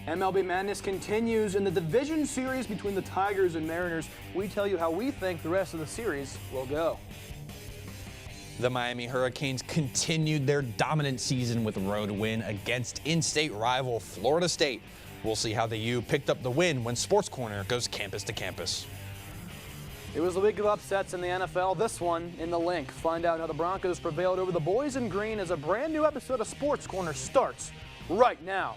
MLB Madness continues in the division series between the Tigers and Mariners. We tell you how we think the rest of the series will go. The Miami Hurricanes continued their dominant season with a road win against in-state rival Florida State. We'll see how the U picked up the win when SportsCorner goes campus to campus. It was a week of upsets in the NFL, this one in the Link. Find out how the Broncos prevailed over the Boys in Green as a brand new episode of SportsCorner starts right now.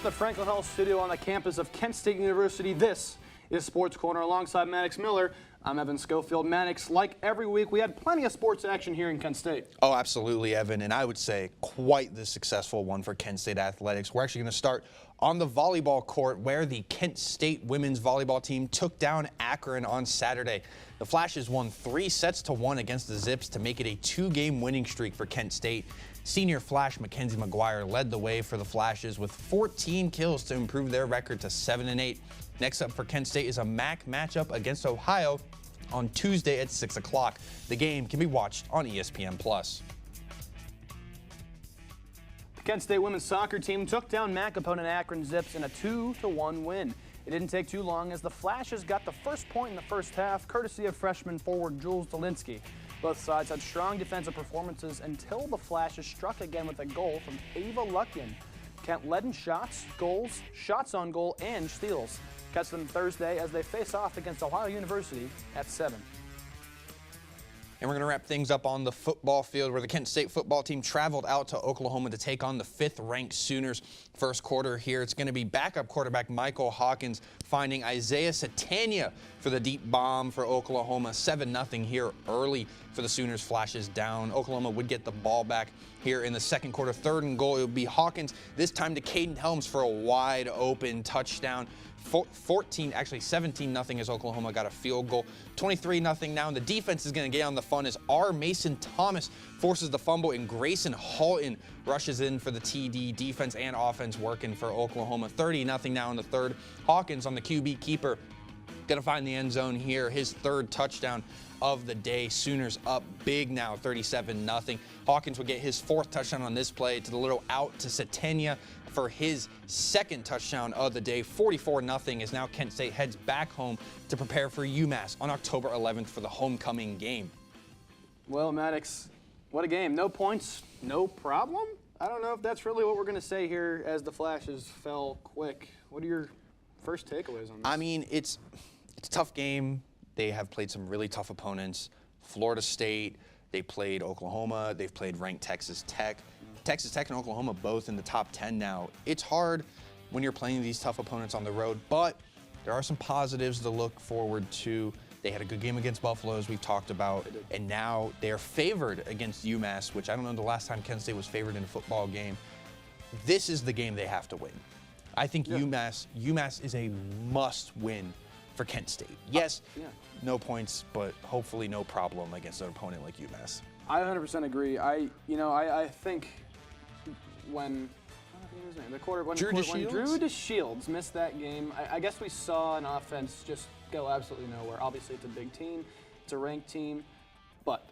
The Franklin Hall studio on the campus of Kent State University. This is SportsCorner alongside Maddox Miller. I'm Evan Schofield. Maddox, like every week, we had plenty of sports action here in Kent State. Oh, absolutely, Evan, and I would say quite the successful one for Kent State athletics. We're actually going to start on the volleyball court where the Kent State women's volleyball team took down Akron on Saturday. The Flashes won 3-1 against the Zips to make it a 2-game winning streak for Kent State. Senior Flash Mackenzie McGuire led the way for the Flashes with 14 kills to improve their record to 7-8. Next up for Kent State is a MAC matchup against Ohio on Tuesday at 6 o'clock. The game can be watched on ESPN+. The Kent State women's soccer team took down MAC opponent Akron Zips in a 2-1 win. It didn't take too long as the Flashes got the first point in the first half, courtesy of freshman forward Jules Dolinsky. Both sides had strong defensive performances until the Flashes struck again with a goal from Ava Luckian. Kent led in shots, goals, shots on goal, and steals. Catch them Thursday as they face off against Ohio University at 7. And we're going to wrap things up on the football field where the Kent State football team traveled out to Oklahoma to take on the 5th-ranked Sooners. First quarter here, it's going to be backup quarterback Michael Hawkins finding Isaiah Satania for the deep bomb for Oklahoma. 7-0 here early for the Sooners. Flashes down. Oklahoma would get the ball back here in the second quarter. 3rd and goal, it would be Hawkins, this time to Caden Helms for a wide open touchdown. 17-0 as Oklahoma got a field goal. 23-0 now, and the defense is going to get on the fun as R. Mason Thomas forces the fumble, and Grayson Halton rushes in for the TD. Defense and offense working for Oklahoma. 30-0 now in the third. Hawkins on the QB keeper. Going to find the end zone here. His 3rd touchdown of the day. Sooners up big now, 37-0. Hawkins will get his 4th touchdown on this play to the little out to Satania for his 2nd touchdown of the day. 44-0 as now Kent State heads back home to prepare for UMass on October 11th for the homecoming game. Well, Maddox, what a game. No points, no problem? I don't know if that's really what we're going to say here as the Flashes fell quick. What are your first takeaways on this? I mean, it's a tough game. They have played some really tough opponents. Florida State, they played Oklahoma, they've played ranked Texas Tech. Texas Tech and Oklahoma both in the top 10 now. It's hard when you're playing these tough opponents on the road, but there are some positives to look forward to. They had a good game against Buffalo, as we've talked about, and now they are favored against UMass, which I don't know the last time Kent State was favored in a football game. This is the game they have to win. I think UMass is a must-win for Kent State. Yes, no points, but hopefully no problem against an opponent like UMass. I 100% agree. I think when Drew DeShields missed that game, I guess we saw an offense just go absolutely nowhere. Obviously, it's a big team, it's a ranked team, but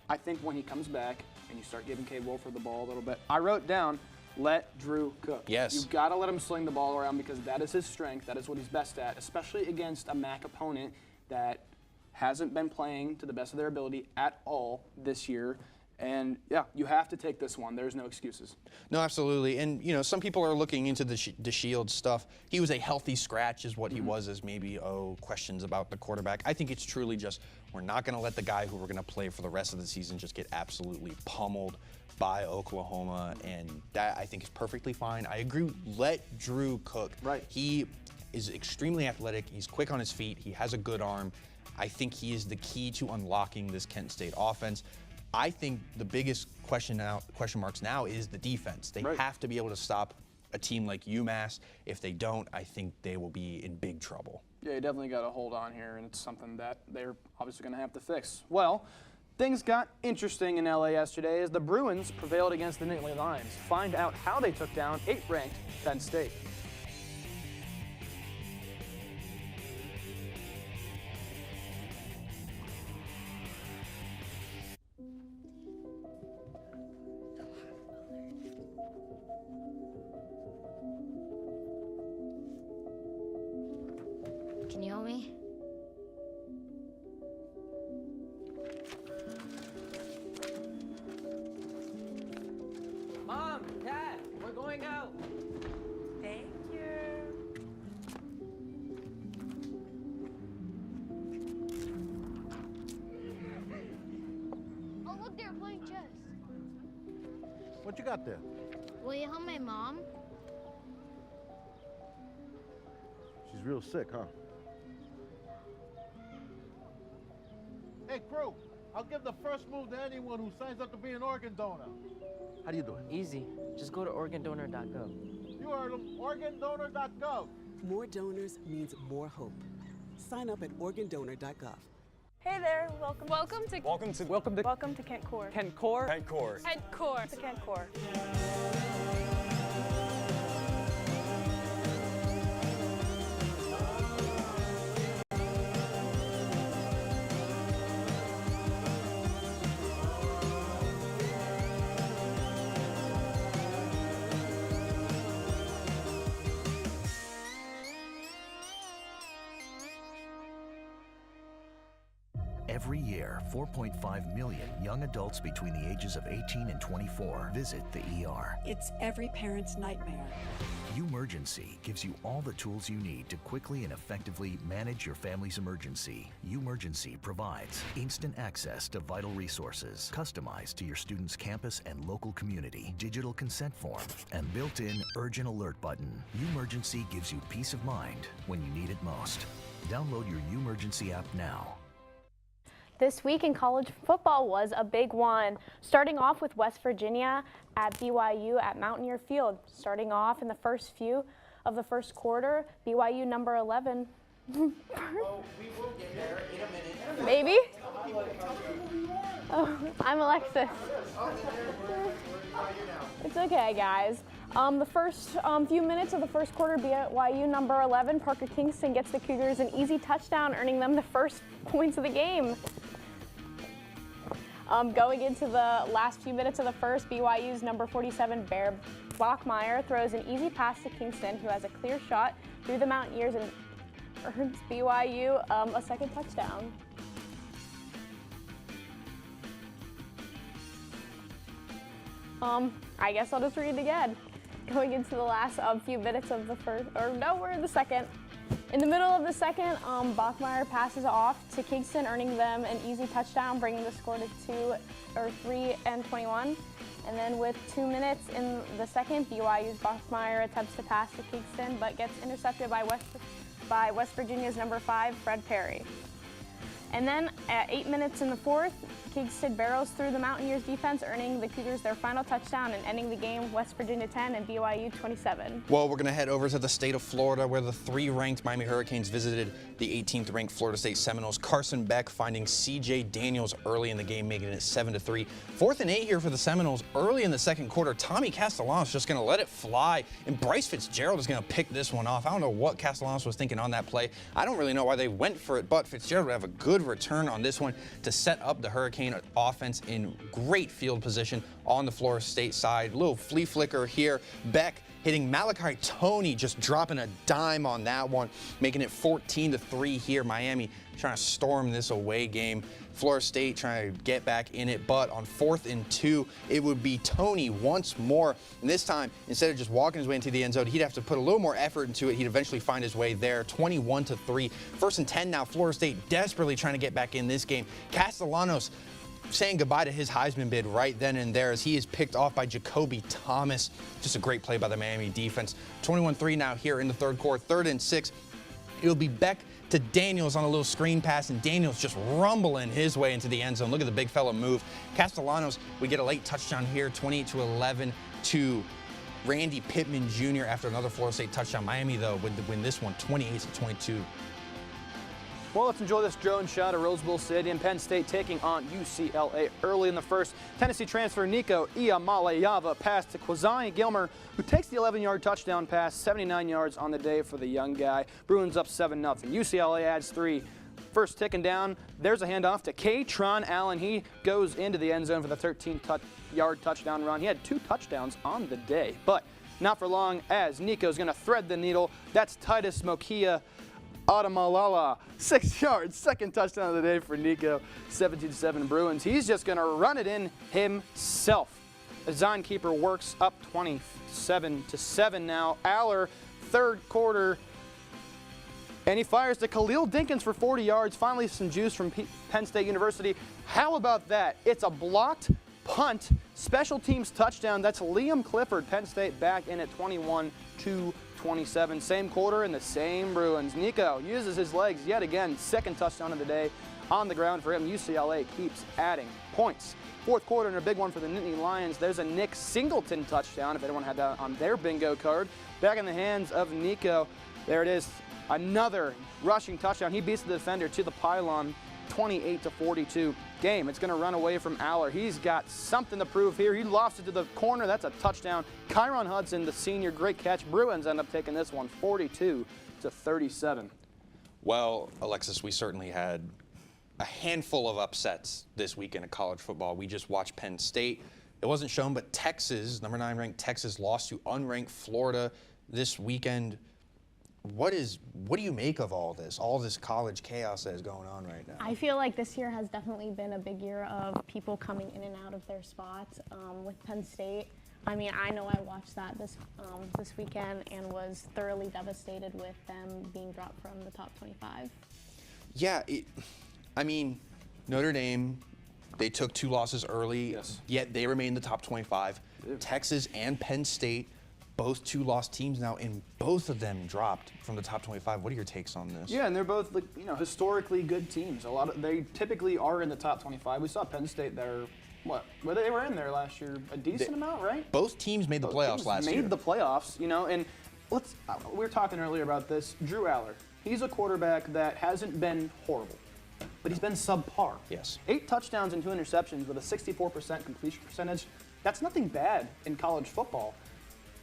I think when he comes back and you start giving Cade Wolford the ball a little bit, I wrote down, let Drew cook. Yes. You've got to let him sling the ball around because that is his strength. That is what he's best at, especially against a MAC opponent that hasn't been playing to the best of their ability at all this year. And, yeah, you have to take this one. There's no excuses. No, absolutely. And, you know, some people are looking into the DeShields stuff. He was a healthy scratch is what he was, as maybe, questions about the quarterback. I think it's truly just we're not going to let the guy who we're going to play for the rest of the season just get absolutely pummeled by Oklahoma, and that I think is perfectly fine. I agree. Let Drew cook. Right. He is extremely athletic. He's quick on his feet. He has a good arm. I think he is the key to unlocking this Kent State offense. I think the biggest question marks now is the defense. They have to be able to stop a team like UMass. If they don't, I think they will be in big trouble. Yeah, you definitely got to hold on here, and it's something that they're obviously going to have to fix. Well, Things got interesting in LA yesterday as the Bruins prevailed against the Nittany Lions. Find out how they took down 8th-ranked Penn State. Can you help me? Mom, Dad, we're going out. Thank you. Oh, look, they're playing chess. What you got there? Will you help my mom? She's real sick, huh? Hey, crew, I'll give the first move to anyone who signs up to be an organ donor. How do you do it? Easy. Just go to organdonor.gov. You heard him, organdonor.gov. More donors means more hope. Sign up at organdonor.gov. Hey there, welcome to Kent Core. Kent Core. Kent Core. To Kent Core. Every year, 4.5 million young adults between the ages of 18 and 24 visit the ER. It's every parent's nightmare. Umergency gives you all the tools you need to quickly and effectively manage your family's emergency. Umergency provides instant access to vital resources, customized to your student's campus and local community, digital consent form, and built-in urgent alert button. Umergency gives you peace of mind when you need it most. Download your Umergency app now. This week in college football was a big one, starting off with West Virginia at BYU at Mountaineer Field. Starting off in the first few of the first quarter, BYU number 11. Well, we will get there in a minute. Maybe? Oh, I'm Alexis. It's okay, guys. The first few minutes of the first quarter, BYU number 11, Parker Kingston, gets the Cougars an easy touchdown, earning them the first points of the game. Going into the last few minutes of the first, BYU's number 47, Bear Bachmeyer, throws an easy pass to Kingston, who has a clear shot through the Mountaineers and earns BYU a second touchdown. I guess I'll just read it again. Going into the last few minutes of the first, or no, we're in the second. In the middle of the second, Bachmeyer passes off to Kingston, earning them an easy touchdown, bringing the score to 3-21. And then with 2 minutes in the second, BYU's Bachmeyer attempts to pass to Kingston, but gets intercepted by West Virginia's number 5, Fred Perry. And then at 8 minutes in the fourth, Kingston barrels through the Mountaineers defense, earning the Cougars their final touchdown and ending the game West Virginia 10 and BYU 27. Well, we're going to head over to the state of Florida, where the 3-ranked Miami Hurricanes visited the 18th-ranked Florida State Seminoles. Carson Beck finding C.J. Daniels early in the game, making it 7-3. 4th and 8 here for the Seminoles early in the second quarter. Tommy Castellanos just going to let it fly, and Bryce Fitzgerald is going to pick this one off. I don't know what Castellanos was thinking on that play. I don't really know why they went for it, but Fitzgerald would have a good return on this one to set up the Hurricane offense in great field position on the Florida State side. Little flea flicker here. Beck hitting Malachi Toney, just dropping a dime on that one, making it 14-3 here. Miami trying to storm this away game. Florida State trying to get back in it, but on 4th and 2, it would be Toney once more. And this time, instead of just walking his way into the end zone, he'd have to put a little more effort into it. He'd eventually find his way there, 21-3. 1st and 10 now, Florida State desperately trying to get back in this game. Castellanos saying goodbye to his Heisman bid right then and there as he is picked off by Jacoby Thomas. Just a great play by the Miami defense. 21-3 now here in the third quarter. 3rd and 6. It'll be Beck to Daniels on a little screen pass, and Daniels just rumbling his way into the end zone. Look at the big fella move. Castellanos would get a late touchdown here, 28-11 to Randy Pittman Jr. after another Florida State touchdown. Miami, though, would win this one 28-22. Well, let's enjoy this drone shot of Rose Bowl Stadium. Penn State taking on UCLA early in the first. Tennessee transfer Nico Iamaleava passed to Kwazai Gilmer, who takes the 11-yard touchdown pass, 79 yards on the day for the young guy. Bruins up 7-0. UCLA adds 3. First ticking down, there's a handoff to Katron Allen. He goes into the end zone for the 13-yard touchdown run. He had 2 touchdowns on the day, but not for long as Nico's going to thread the needle. That's Titus Mokia Adamalala, 6 yards, second touchdown of the day for Nico, 17-7 Bruins. He's just going to run it in himself. The zone keeper works up 27-7 now. Aller, third quarter, and he fires to Khalil Dinkins for 40 yards. Finally, some juice from Penn State University. How about that? It's a blocked punt, special teams touchdown. That's Liam Clifford. Penn State back in at 21-27. Same quarter and the same Bruins. Nico uses his legs yet again. Second touchdown of the day on the ground for him. UCLA keeps adding points. Fourth quarter and a big one for the Nittany Lions. There's a Nick Singleton touchdown, if anyone had that on their bingo card. Back in the hands of Nico. There it is. Another rushing touchdown. He beats the defender to the pylon, 28-42 game. It's going to run away from Aller. He's got something to prove here. He lost it to the corner. That's a touchdown. Kyron Hudson, the senior, great catch. Bruins end up taking this one, 42-37. Well, Alexis, we certainly had a handful of upsets this weekend of college football. We just watched Penn State. It wasn't shown, but Texas, number 9 ranked Texas, lost to unranked Florida this weekend. What do you make of all this college chaos that is going on right now? I feel like this year has definitely been a big year of people coming in and out of their spots with Penn State. I mean, I know I watched that this weekend and was thoroughly devastated with them being dropped from the top 25. Yeah, I mean, Notre Dame, they took 2 losses early, yes, yet they remain in the top 25. Texas and Penn State, both 2-loss teams now, and both of them dropped from the top 25. What are your takes on this? Yeah, and they're both, historically good teams. They typically are in the top 25. We saw Penn State there. They were in there last year a decent amount, right? Both teams made the playoffs last year. Made the playoffs, and we were talking earlier about this. Drew Aller, he's a quarterback that hasn't been horrible, but he's been subpar. Yes. 8 touchdowns and 2 interceptions with a 64% completion percentage. That's nothing bad in college football.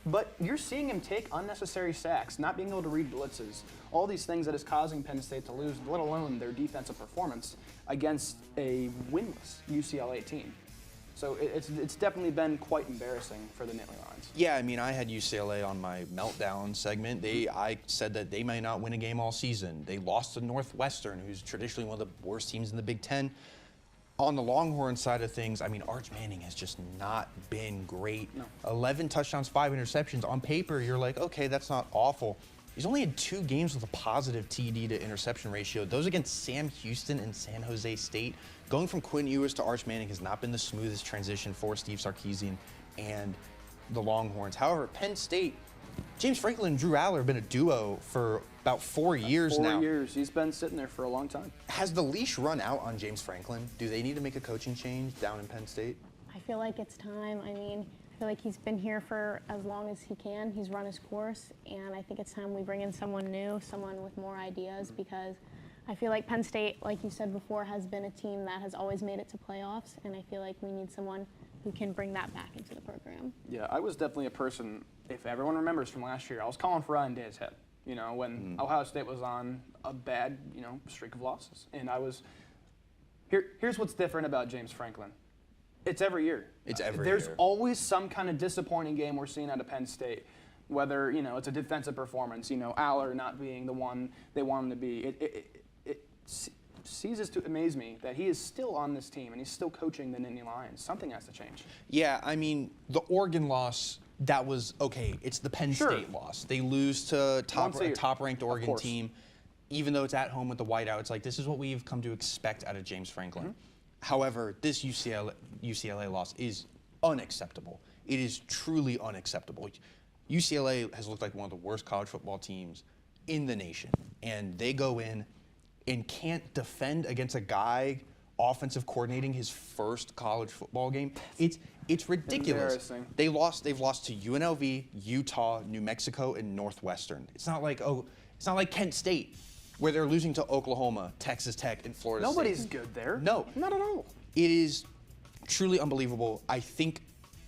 But you're seeing him take unnecessary sacks, not being able to read blitzes, all these things that is causing Penn State to lose, let alone their defensive performance against a winless UCLA team. So it's definitely been quite embarrassing for the Nittany Lions. Yeah, I mean, I had UCLA on my meltdown segment. I said that they may not win a game all season. They lost to Northwestern, who's traditionally one of the worst teams in the Big Ten. On the Longhorn side of things, I mean, Arch Manning has just not been great. No. 11 touchdowns, 5 interceptions. On paper, you're like, okay, that's not awful. He's only had 2 games with a positive TD to interception ratio. Those against Sam Houston and San Jose State. Going from Quinn Ewers to Arch Manning has not been the smoothest transition for Steve Sarkisian and the Longhorns. However, Penn State, James Franklin and Drew Aller have been a duo for about 4 years now. 4 years. He's been sitting there for a long time. Has the leash run out on James Franklin? Do they need to make a coaching change down in Penn State? I feel like it's time. I mean, I feel like he's been here for as long as he can. He's run his course, and I think it's time we bring in someone new, someone with more ideas, because I feel like Penn State, like you said before, has been a team that has always made it to playoffs, and I feel like we need someone who can bring that back into the program. Yeah, I was definitely a person, if everyone remembers from last year, I was calling for Ryan Day's head, when Ohio State was on a bad, streak of losses. And I was, here's what's different about James Franklin. It's every year. It's every There's year. always some kind of disappointing game we're seeing out of Penn State. Whether, it's a defensive performance, Aller not being the one they want him to be. It ceases to amaze me that he is still on this team and he's still coaching the Nittany Lions. Something has to change. Yeah, I mean, the Oregon loss, that was okay. It's the Penn State loss. They lose to a top-ranked Oregon team, even though it's at home with the whiteout. It's like, this is what we've come to expect out of James Franklin. However, this UCLA loss is unacceptable. It is truly unacceptable. UCLA has looked like one of the worst college football teams in the nation, and they go in and can't defend against a guy offensive coordinating his first college football game. It's ridiculous. They've lost to UNLV, Utah, New Mexico, and Northwestern. It's not like Kent State where they're losing to Oklahoma, Texas Tech, and Florida State. Nobody's good there. No. Not at all. It is truly unbelievable. I think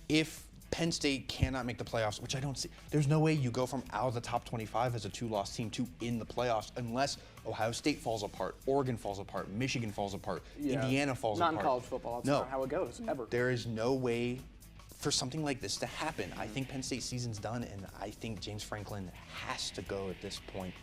if Penn State cannot make the playoffs, which I don't see, there's no way you go from out of the top 25 as a 2-loss team to in the playoffs unless Ohio State falls apart, Oregon falls apart, Michigan falls apart, Indiana falls apart. Not in college football. That's No. not how it goes, ever. There is no way for something like this to happen. I think Penn State season's done, and I think James Franklin has to go at this point.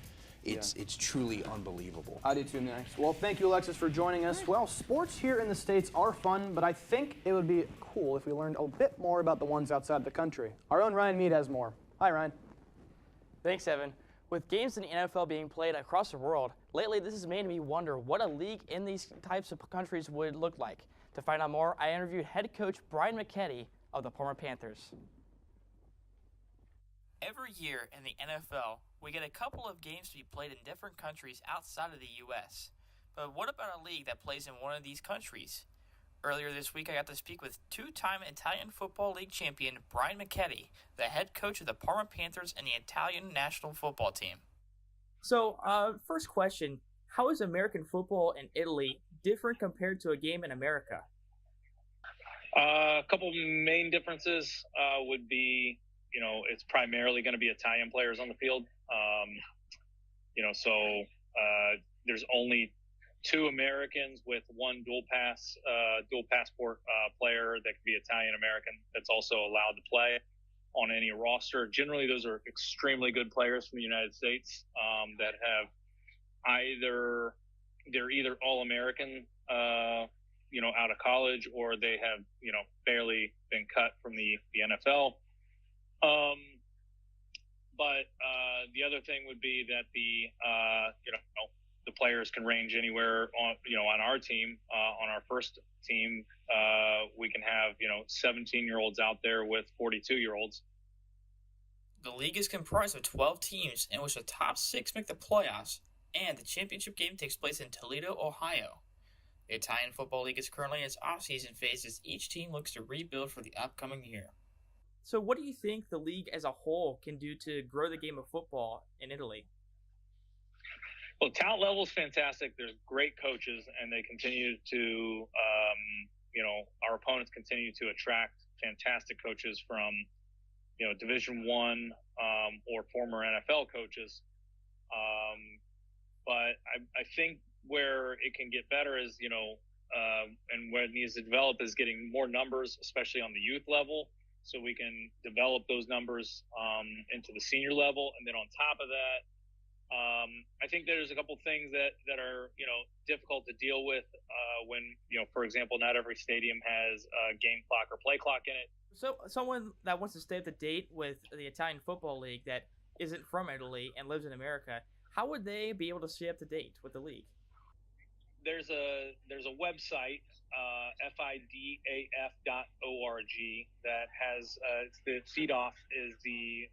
It's truly unbelievable. I do too, next. Well, thank you, Alexis, for joining us. Well, sports here in the States are fun, but I think it would be cool if we learned a bit more about the ones outside the country. Our own Ryan Mead has more. Hi, Ryan. Thanks, Evan. With games in the NFL being played across the world, lately this has made me wonder what a league in these types of countries would look like. To find out more, I interviewed head coach Brian McKetty of the Parma Panthers. Every year in the NFL, we get a couple of games to be played in different countries outside of the U.S. But what about a league that plays in one of these countries? Earlier this week, I got to speak with two-time Italian Football League champion Brian McKetty, the head coach of the Parma Panthers and the Italian national football team. So, first question, how is American football in Italy different compared to a game in America? A couple main differences would be, it's primarily going to be Italian players on the field. There's only 2 Americans with one dual passport player that can be Italian American that's also allowed to play on any roster. Generally, those are extremely good players from the United States that have they're either All-American, out of college, or they have, barely been cut from the NFL. But the other thing would be that the players can range anywhere on our team, on our first team, we can have, 17-year-olds out there with 42-year-olds. The league is comprised of 12 teams in which the top 6 make the playoffs, and the championship game takes place in Toledo, Ohio. The Italian Football League is currently in its off-season phase as each team looks to rebuild for the upcoming year. So what do you think the league as a whole can do to grow the game of football in Italy? Well, talent level is fantastic. There's great coaches, and they continue to, our opponents continue to attract fantastic coaches from, Division I or former NFL coaches. But I think where it can get better is, and where it needs to develop is getting more numbers, especially on the youth level, so we can develop those numbers into the senior level. And then on top of that, I think there's a couple things that are, difficult to deal with when, for example, not every stadium has a game clock or play clock in it. So someone that wants to stay up to date with the Italian Football League that isn't from Italy and lives in America, how would they be able to stay up to date with the league? There's a website, fidaf.org, that has the FeedOff is the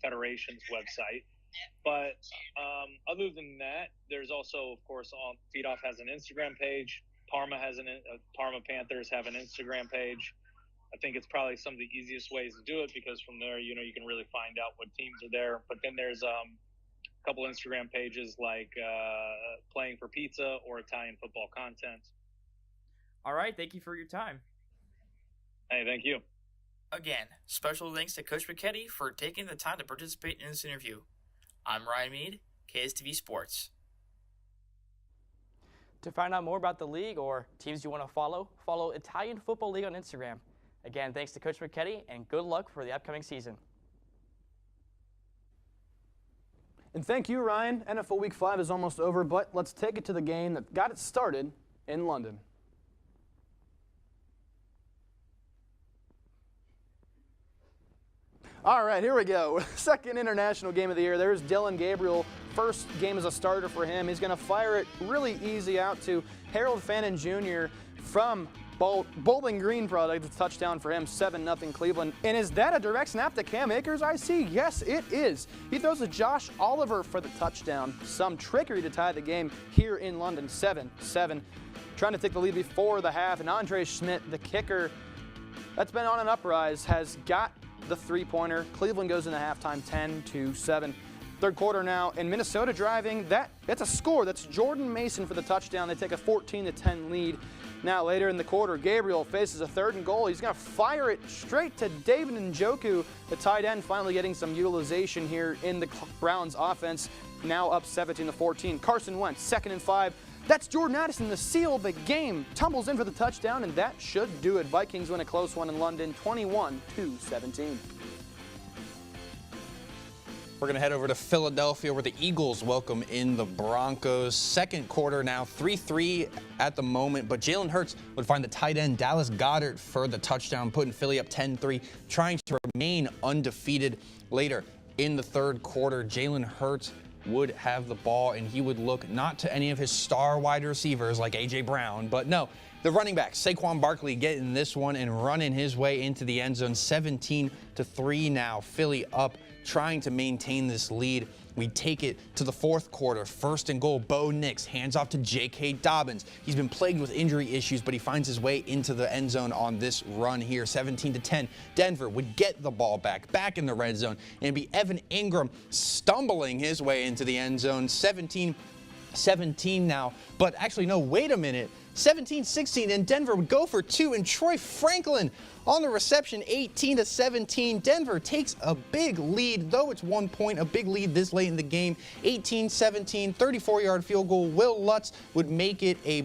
federation's website. But other than that, there's also, of course, FeedOff has an Instagram page. Parma Panthers have an Instagram page. I think it's probably some of the easiest ways to do it because from there, you can really find out what teams are there. But then there's a couple Instagram pages like Playing for Pizza or Italian Football Content. All right. Thank you for your time. Hey, thank you. Again, special thanks to Coach McKetty for taking the time to participate in this interview. I'm Ryan Mead, KSTV Sports. To find out more about the league or teams you want to follow Italian Football League on Instagram. Again, thanks to Coach McKetty, and good luck for the upcoming season. And thank you, Ryan. NFL Week 5 is almost over, but let's take it to the game that got it started in London. All right, here we go. Second international game of the year. There's Dylan Gabriel. First game as a starter for him. He's going to fire it really easy out to Harold Fannin Jr. from Bowling Green product. It's a touchdown for him, 7-0 Cleveland. And is that a direct snap to Cam Akers, I see? Yes, it is. He throws to Josh Oliver for the touchdown. Some trickery to tie the game here in London, 7-7. Trying to take the lead before the half, and Andre Schmidt, the kicker, that's been on an uprise, has got the three-pointer. Cleveland goes into halftime 10-7. Third quarter now, and Minnesota driving. That's a score. That's Jordan Mason for the touchdown. They take a 14-10 lead. Now later in the quarter, Gabriel faces a 3rd and goal. He's going to fire it straight to David Njoku, the tight end, finally getting some utilization here in the Browns offense. Now up 17-14. Carson Wentz, 2nd and 5. That's Jordan Addison, the seal of the game. Tumbles in for the touchdown, and that should do it. Vikings win a close one in London, 21-17. We're going to head over to Philadelphia where the Eagles welcome in the Broncos. Second quarter now, 3-3 at the moment, but Jalen Hurts would find the tight end Dallas Goedert for the touchdown, putting Philly up 10-3, trying to remain undefeated. Later in the third quarter, Jalen Hurts would have the ball, and he would look not to any of his star wide receivers like A.J. Brown, but no, the running back, Saquon Barkley, getting this one and running his way into the end zone. 17-3 now, Philly up, trying to maintain this lead. We take it to the fourth quarter. 1st and goal, Bo Nix hands off to J.K. Dobbins. He's been plagued with injury issues, but he finds his way into the end zone on this run here. 17-10. Denver would get the ball back in the red zone, and it'd be Evan Ingram stumbling his way into the end zone. 17-17 now, but actually, no, wait a minute. 17-16, and Denver would go for 2, and Troy Franklin on the reception, 18-17. Denver takes a big lead, though it's 1 point, a big lead this late in the game. 18-17, 34-yard field goal. Will Lutz would make it a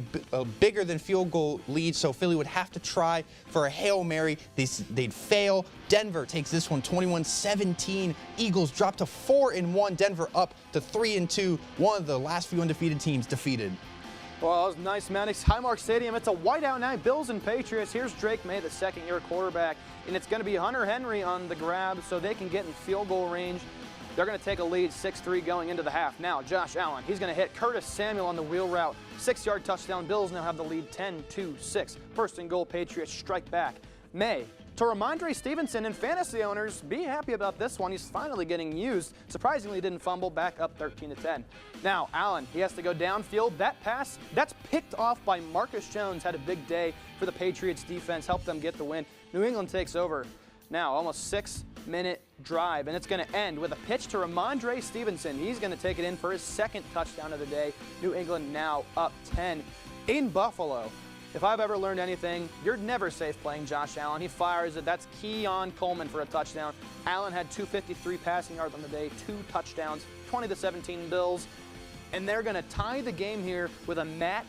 bigger than field goal lead, so Philly would have to try for a Hail Mary. They'd fail. Denver takes this one, 21-17. Eagles drop to 4-1. Denver up to 3-2. One of the last few undefeated teams defeated. Well, that was nice, man. It's Highmark Stadium. It's a whiteout night. Bills and Patriots. Here's Drake May, the second-year quarterback, and it's going to be Hunter Henry on the grab so they can get in field goal range. They're going to take a lead 6-3 going into the half. Now, Josh Allen, he's going to hit Curtis Samuel on the wheel route. 6-yard touchdown. Bills now have the lead 10-6. 1st and goal, Patriots strike back. May to Ramondre Stevenson, and fantasy owners, be happy about this one. He's finally getting used. Surprisingly, didn't fumble, back up 13-10. Now, Allen, he has to go downfield. That pass, that's picked off by Marcus Jones. Had a big day for the Patriots defense, helped them get the win. New England takes over. Now, almost 6-minute drive, and it's going to end with a pitch to Ramondre Stevenson. He's going to take it in for his 2nd touchdown of the day. New England now up 10 in Buffalo. If I've ever learned anything, you're never safe playing Josh Allen. He fires it. That's Keon Coleman for a touchdown. Allen had 253 passing yards on the day, 2 touchdowns, 20-17 Bills. And they're going to tie the game here with a Matt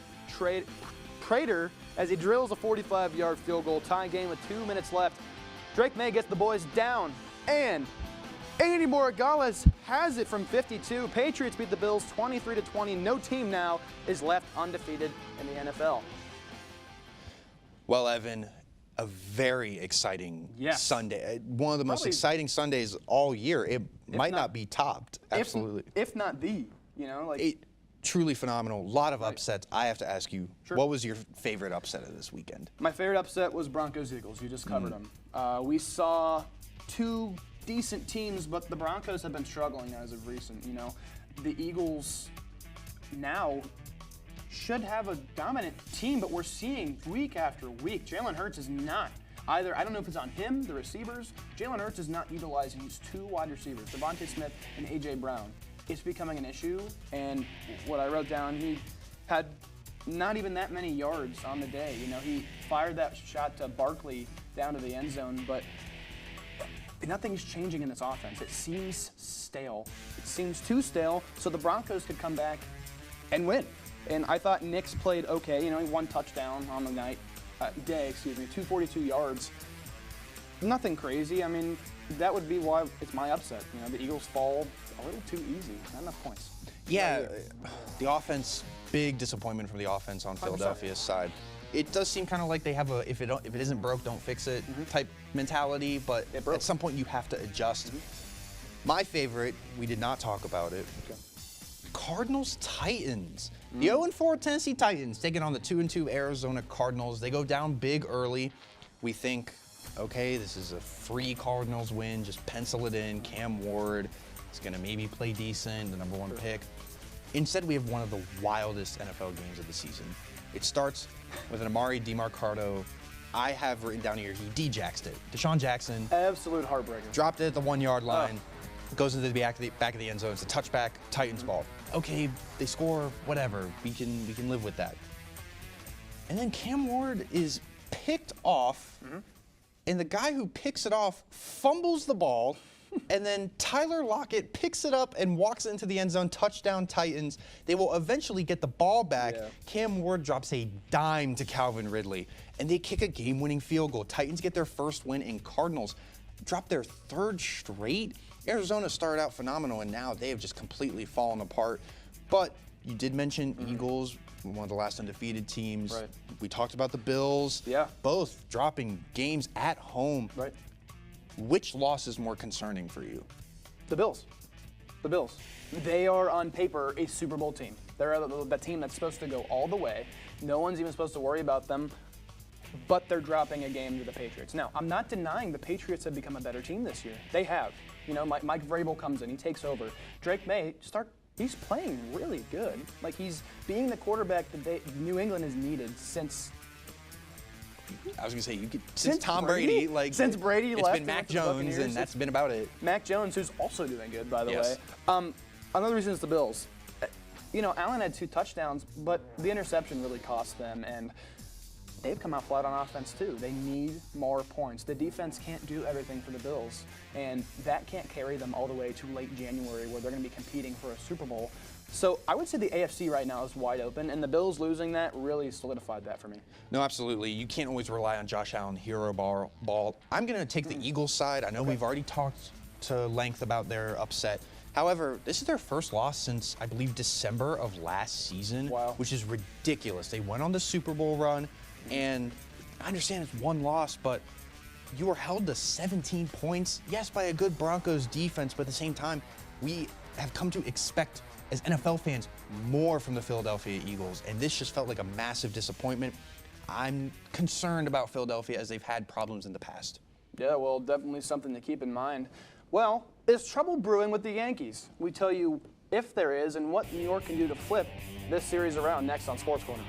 Prater as he drills a 45-yard field goal. Tie game with 2 minutes left. Drake May gets the boys down, and Andy Moragales has it from 52. Patriots beat the Bills 23-20. No team now is left undefeated in the NFL. Well, Evan, a very exciting Sunday. One of the most exciting Sundays all year. It might not be topped. Absolutely. If not the, truly phenomenal. A lot of upsets. I have to ask you, what was your favorite upset of this weekend? My favorite upset was Broncos-Eagles. You just covered them. We saw 2 decent teams, but the Broncos have been struggling as of recent. The Eagles now should have a dominant team, but we're seeing week after week, Jalen Hurts is not either. I don't know if it's on him, the receivers. Jalen Hurts is not utilizing these 2 wide receivers, Devontae Smith and A.J. Brown. It's becoming an issue, and what I wrote down, he had not even that many yards on the day. He fired that shot to Barkley down to the end zone, but nothing's changing in this offense. It seems stale. It seems too stale, so the Broncos could come back and win. And I thought Nix played okay. He 1 touchdown on the day, 242 yards. Nothing crazy. I mean, that would be why it's my upset. The Eagles fall a little too easy. Not enough points. Yeah, the offense, big disappointment from the offense on 100%. Philadelphia's side. It does seem kind of like they have a if it isn't broke, don't fix it type mentality, but at some point you have to adjust. My favorite, we did not talk about it. Okay. Cardinals-Titans. The 0-4 Tennessee Titans taking on the 2-2 Arizona Cardinals. They go down big early. We think, okay, this is a free Cardinals win. Just pencil it in. Cam Ward is going to maybe play decent, the #1 pick. Instead, we have one of the wildest NFL games of the season. It starts with an Amari DiMarcado. I have written down here, he D-jaxed it. Deshaun Jackson. Absolute heartbreaker. Dropped it at the 1-yard line. goes into the back of the end zone. It's a touchback, Titans ball. Okay, they score, whatever. We can live with that. And then Cam Ward is picked off, and the guy who picks it off fumbles the ball, and then Tyler Lockett picks it up and walks into the end zone. Touchdown Titans. They will eventually get the ball back. Yeah. Cam Ward drops a dime to Calvin Ridley, and they kick a game-winning field goal. Titans get their first win, and Cardinals drop their third straight. Arizona started out phenomenal, and now they have just completely fallen apart. But you did mention Eagles, one of the last undefeated teams. Right. We talked about the Bills. Yeah. Both dropping games at home. Right. Which loss is more concerning for you? The Bills. The Bills. They are on paper a Super Bowl team. They're the team that's supposed to go all the way. No one's even supposed to worry about them, but they're dropping a game to the Patriots. Now, I'm not denying the Patriots have become a better team this year. They have. You know, Mike Vrabel comes in, he takes over. Drake May he's playing really good. Like, he's being the quarterback that New England has needed since. I was gonna say since Tom Brady, like since Brady left. It's been Mac Jones, and that's been about it. Mac Jones, who's also doing good, by the way. Another reason is the Bills. You know, Allen had 2 touchdowns, but the interception really cost them, and they've come out flat on offense too. They need more points. The defense can't do everything for the Bills, and that can't carry them all the way to late January, where they're going to be competing for a Super Bowl. So I would say the AFC right now is wide open, and the Bills losing that really solidified that for me. No, absolutely. You can't always rely on Josh Allen hero ball. I'm going to take the Eagles side. I know we've already talked to length about their upset. However, this is their first loss since, I believe, December of last season, which is ridiculous. They went on the Super Bowl run, and I understand it's 1 loss, but you were held to 17 points, yes, by a good Broncos defense, but at the same time, we have come to expect, as NFL fans, more from the Philadelphia Eagles, and this just felt like a massive disappointment. I'm concerned about Philadelphia as they've had problems in the past. Yeah, well, definitely something to keep in mind. Well, is trouble brewing with the Yankees? We tell you if there is and what New York can do to flip this series around next on SportsCorner.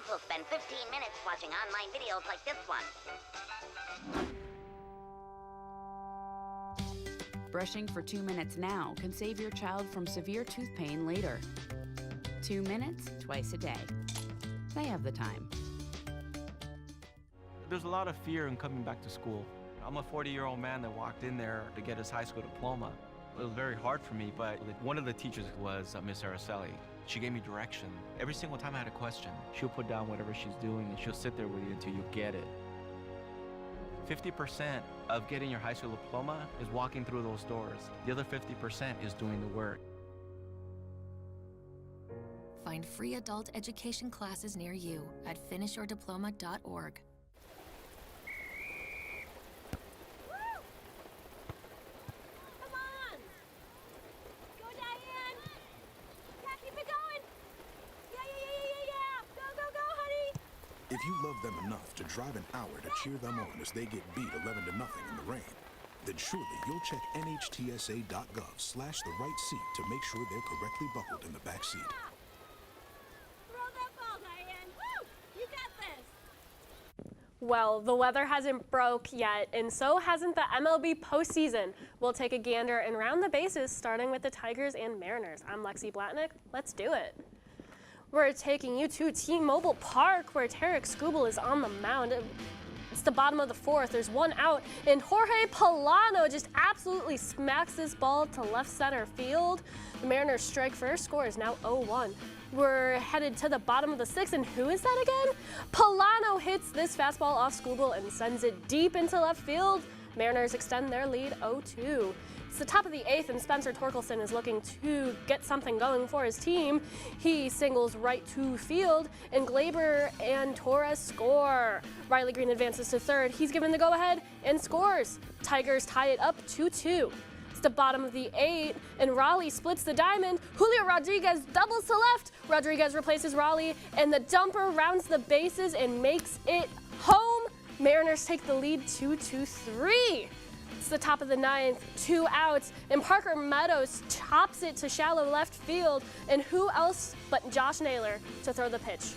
Will spend 15 minutes watching online videos like this one. Brushing for 2 minutes now can save your child from severe tooth pain later. 2 minutes, twice a day. They have the time. There's a lot of fear in coming back to school. I'm a 40-year-old man that walked in there to get his high school diploma. It was very hard for me, but one of the teachers was Miss Araceli. She gave me direction. Every single time I had a question, she'll put down whatever she's doing and she'll sit there with you until you get it. 50% of getting your high school diploma is walking through those doors. The other 50% is doing the work. Find free adult education classes near you at finishyourdiploma.org. If you love them enough to drive an hour to cheer them on as they get beat 11-0 in the rain, then surely you'll check nhtsa.gov/the-right-seat to make sure they're correctly buckled in the back seat. Throw that ball, Diane. Woo! You got this. Well, the weather hasn't broke yet, and so hasn't the MLB postseason. We'll take a gander and round the bases, starting with the Tigers and Mariners. I'm Lexi Blatnick. Let's do it. We're taking you to T-Mobile Park, where Tarek Skubal is on the mound. It's the bottom of the 4th. There's 1 out, and Jorge Polanco just absolutely smacks this ball to left center field. The Mariners strike first. Score is now 0-1. We're headed to the bottom of the 6th, and who is that again? Polano hits this fastball off Skugel and sends it deep into left field. Mariners extend their lead 0-2. It's the top of the 8th, and Spencer Torkelson is looking to get something going for his team. He singles right to field, and Glaber and Torres score. Riley Green advances to 3rd. He's given the go-ahead and scores. Tigers tie it up 2-2. It's the bottom of the 8th, and Raleigh splits the diamond. Julio Rodriguez doubles to left. Rodriguez replaces Raleigh, and the dumper rounds the bases and makes it home. Mariners take the lead 2-3. It's the top of the 9th, 2 outs, and Parker Meadows chops it to shallow left field, and who else but Josh Naylor to throw the pitch.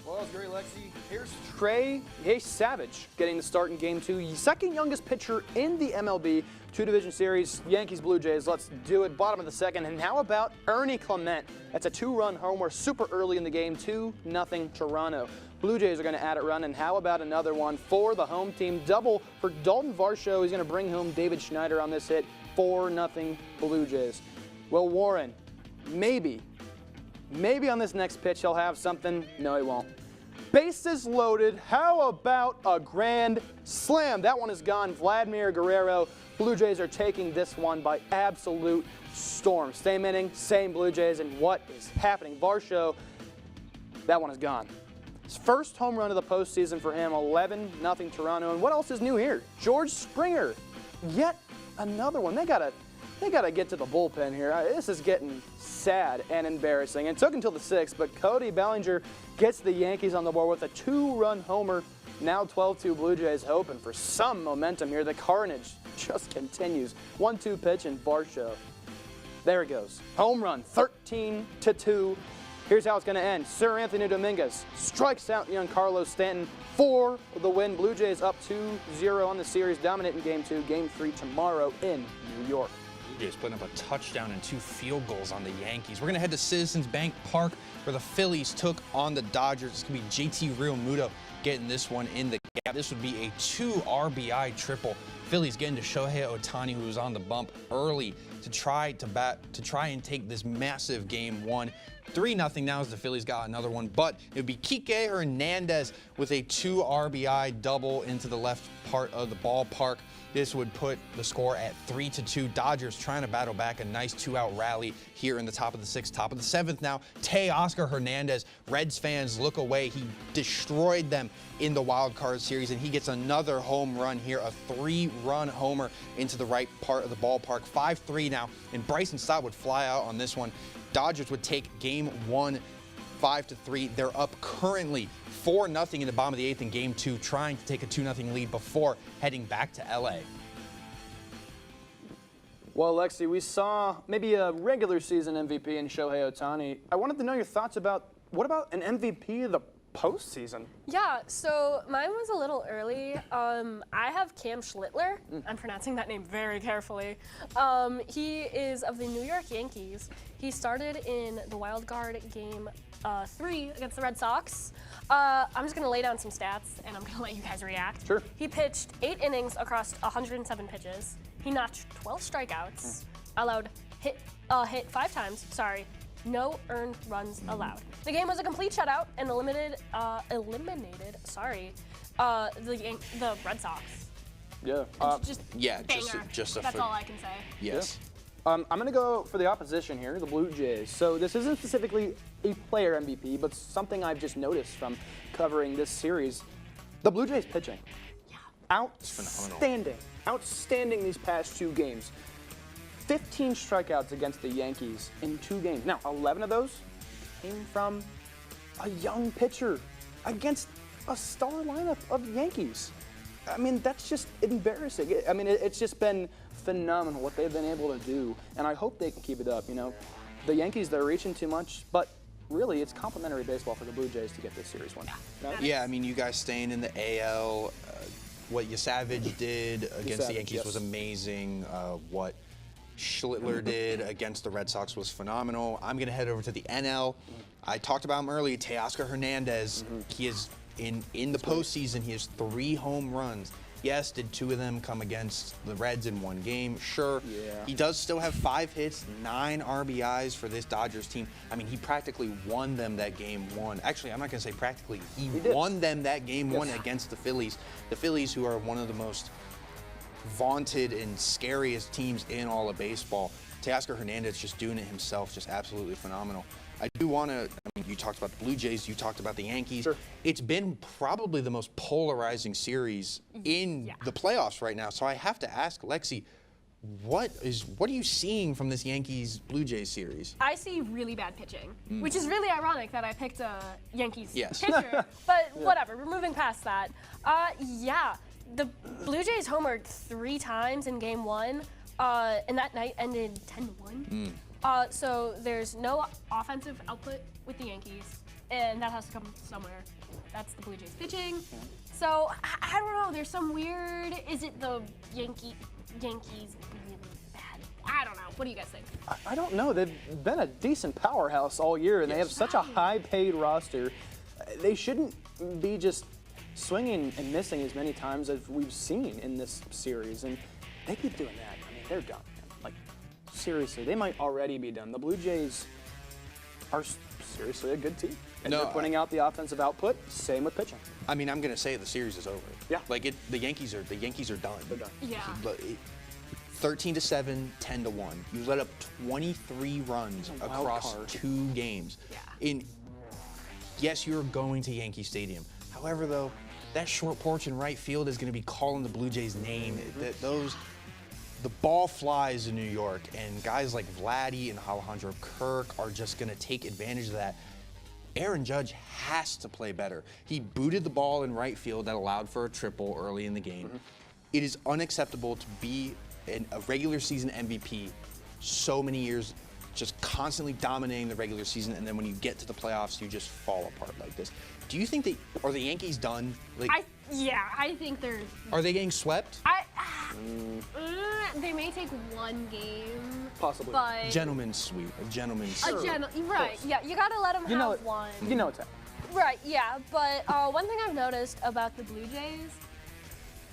Well, it's great, Lexi. Here's Trey Savage getting the start in Game 2. Second youngest pitcher in the MLB. 2-division series, Yankees, Blue Jays. Let's do it. Bottom of the 2nd. And how about Ernie Clement? That's a 2-run homer super early in the game. 2-0 Toronto. Blue Jays are going to add a run. And how about another one for the home team? Double for Dalton Varsho. He's going to bring home David Schneider on this hit. 4-0 Blue Jays. Well, Warren, maybe on this next pitch he'll have something. No, he won't. Bases loaded. How about a grand slam? That one is gone. Vladimir Guerrero. Blue Jays are taking this one by absolute storm. Same inning, same Blue Jays, and what is happening? Varsho, that one is gone. His first home run of the postseason for him, 11-0 Toronto. And what else is new here? George Springer, yet another one. They gotta get to the bullpen here. This is getting sad and embarrassing. It took until the 6th, but Cody Bellinger gets the Yankees on the board with a 2-run homer. Now 12-2 Blue Jays hoping for some momentum here. The carnage just continues. 1-2 pitch and Varsho. There it goes. Home run, 13-2. Here's how it's going to end. Sir Anthony Dominguez strikes out young Carlos Stanton for the win. Blue Jays up 2-0 on the series, dominant in Game 2. Game 3 tomorrow in New York. Blue Jays putting up a touchdown and 2 field goals on the Yankees. We're going to head to Citizens Bank Park where the Phillies took on the Dodgers. It's going to be JT Realmuto getting this one in the gap. This would be a 2 RBI triple. Phillies getting to Shohei Ohtani, who was on the bump early to try and take this massive Game 1. 3-0 now as the Phillies got another one, but it would be Kike Hernandez with a 2 RBI double into the left part of the ballpark. This would put the score at 3-2. Dodgers trying to battle back a nice 2-out rally here in the top of the 6th, top of the 7th now. Teoscar Hernandez, Reds fans look away. He destroyed them in the wild card series, and he gets another home run here, a 3-run homer into the right part of the ballpark. 5-3 now, and Bryson Stott would fly out on this one. Dodgers would take Game 1 5-3. They're up currently 4-0 in the bottom of the 8th in Game 2, trying to take a 2-0 lead before heading back to LA. Well, Lexi, we saw maybe a regular season MVP in Shohei Ohtani. I wanted to know your thoughts about what about an MVP of the postseason? Yeah, so mine was a little early. I have Cam Schlittler. I'm pronouncing that name very carefully. He is of the New York Yankees. He started in the wild card game 3 against the Red Sox. I'm just going to lay down some stats, and I'm going to let you guys react. Sure. He pitched 8 innings across 107 pitches. He notched 12 strikeouts, allowed hit 5 times. No earned runs allowed. The game was a complete shutout and eliminated the Red Sox. Yeah. That's all I can say. Yes. Yeah. I'm going to go for the opposition here, the Blue Jays. So this isn't specifically a player MVP, but something I've just noticed from covering this series. The Blue Jays pitching. Yeah. Outstanding. Outstanding these past 2 games. 15 strikeouts against the Yankees in 2 games. Now, 11 of those came from a young pitcher against a star lineup of Yankees. I mean, that's just embarrassing. I mean, it's just been phenomenal what they've been able to do, and I hope they can keep it up. You know, the Yankees, they're reaching too much, but really, it's complimentary baseball for the Blue Jays to get this series won. Yeah, I mean, you guys staying in the AL, what Savage did against the Yankees was amazing. What Schlittler did against the Red Sox was phenomenal. I'm going to head over to the NL. I talked about him earlier, Teoscar Hernandez. He is in the postseason. He has 3 home runs Yes, did 2 of them come against the Reds in 1 game? Sure. Yeah. He does still have 5 hits, 9 RBIs for this Dodgers team. I mean, he practically won them that game 1. Actually, I'm not going to say practically. He won them that game 1 against the Phillies. The Phillies, who are one of the most vaunted and scariest teams in all of baseball. Teoscar Hernandez just doing it himself, just absolutely phenomenal. I do want to, I mean, you talked about the Blue Jays, you talked about the Yankees. Sure. It's been probably the most polarizing series in the playoffs right now. So I have to ask Lexi, what are you seeing from this Yankees-Blue Jays series? I see really bad pitching, which is really ironic that I picked a Yankees Yes. pitcher. But whatever, we're moving past that. Yeah, the Blue Jays homered 3 times in game 1, and that night ended 10-1. So there's no offensive output with the Yankees, and that has to come somewhere. That's the Blue Jays pitching. So I don't know. There's some weird. Is it the Yankees really bad? I don't know. What do you guys think? I don't know. They've been a decent powerhouse all year, and they have such a high-paid roster. They shouldn't be just swinging and missing as many times as we've seen in this series, and they keep doing that. I mean, they're done. Like, seriously, they might already be done. The Blue Jays are seriously a good team, and they're putting out the offensive output. Same with pitching. I mean, I'm going to say the series is over. Yeah. Like the Yankees are done. They're done. Yeah. 13-7, 10-1. You let up 23 runs across 2 games. Yeah. Yes, you're going to Yankee Stadium. However, though, that short porch in right field is going to be calling the Blue Jays' name. The ball flies in New York, and guys like Vladdy and Alejandro Kirk are just going to take advantage of that. Aaron Judge has to play better. He booted the ball in right field that allowed for a triple early in the game. It is unacceptable to be a regular season MVP so many years, just constantly dominating the regular season, and then when you get to the playoffs, you just fall apart like this. Do you think are the Yankees done? Like, I think they're. Are they getting swept? They may take 1 game. Possibly. But Gentleman's sweep. Right. Yeah, you gotta let them have one. You know it's happening. Right. Yeah, but one thing I've noticed about the Blue Jays,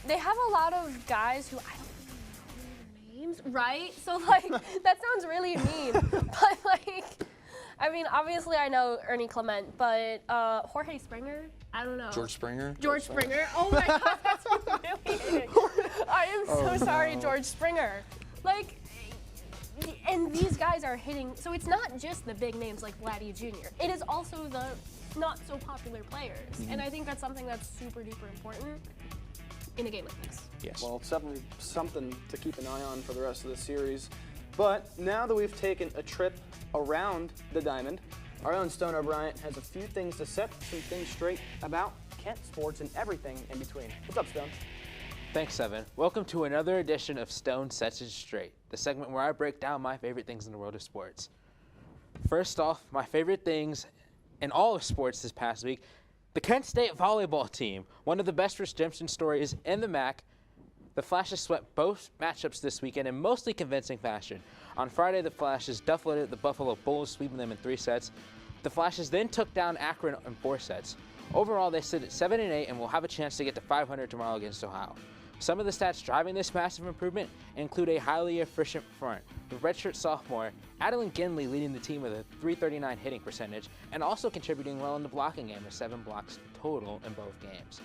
they have a lot of guys who I don't even know their names. Right. So like that sounds really mean, but like. I mean, obviously I know Ernie Clement, but Jorge Springer, I don't know. George Springer? George Springer. Oh my God, that's humiliating. I am so sorry, George Springer. Like, and these guys are hitting, so it's not just the big names like Vladdy Jr. It is also the not so popular players. And I think that's something that's super duper important in a game like this. Yes. Well, it's definitely something to keep an eye on for the rest of the series. But now that we've taken a trip around the diamond, our own Stone O'Brien has a few things to set some things straight about Kent sports and everything in between. What's up, Stone? Thanks, Evan. Welcome to another edition of Stone Sets It Straight, the segment where I break down my favorite things in the world of sports. First off, my favorite things in all of sports this past week, the Kent State volleyball team, one of the best redemption stories in the MAC. The Flashes swept both matchups this weekend in mostly convincing fashion. On Friday, the Flashes duffleted the Buffalo Bulls, sweeping them in 3 sets. The Flashes then took down Akron in 4 sets. Overall, they sit at 7-8 and will have a chance to get to 500 tomorrow against Ohio. Some of the stats driving this massive improvement include a highly efficient front, with redshirt sophomore Adeline Ginley leading the team with a .339 hitting percentage and also contributing well in the blocking game with 7 blocks total in both games.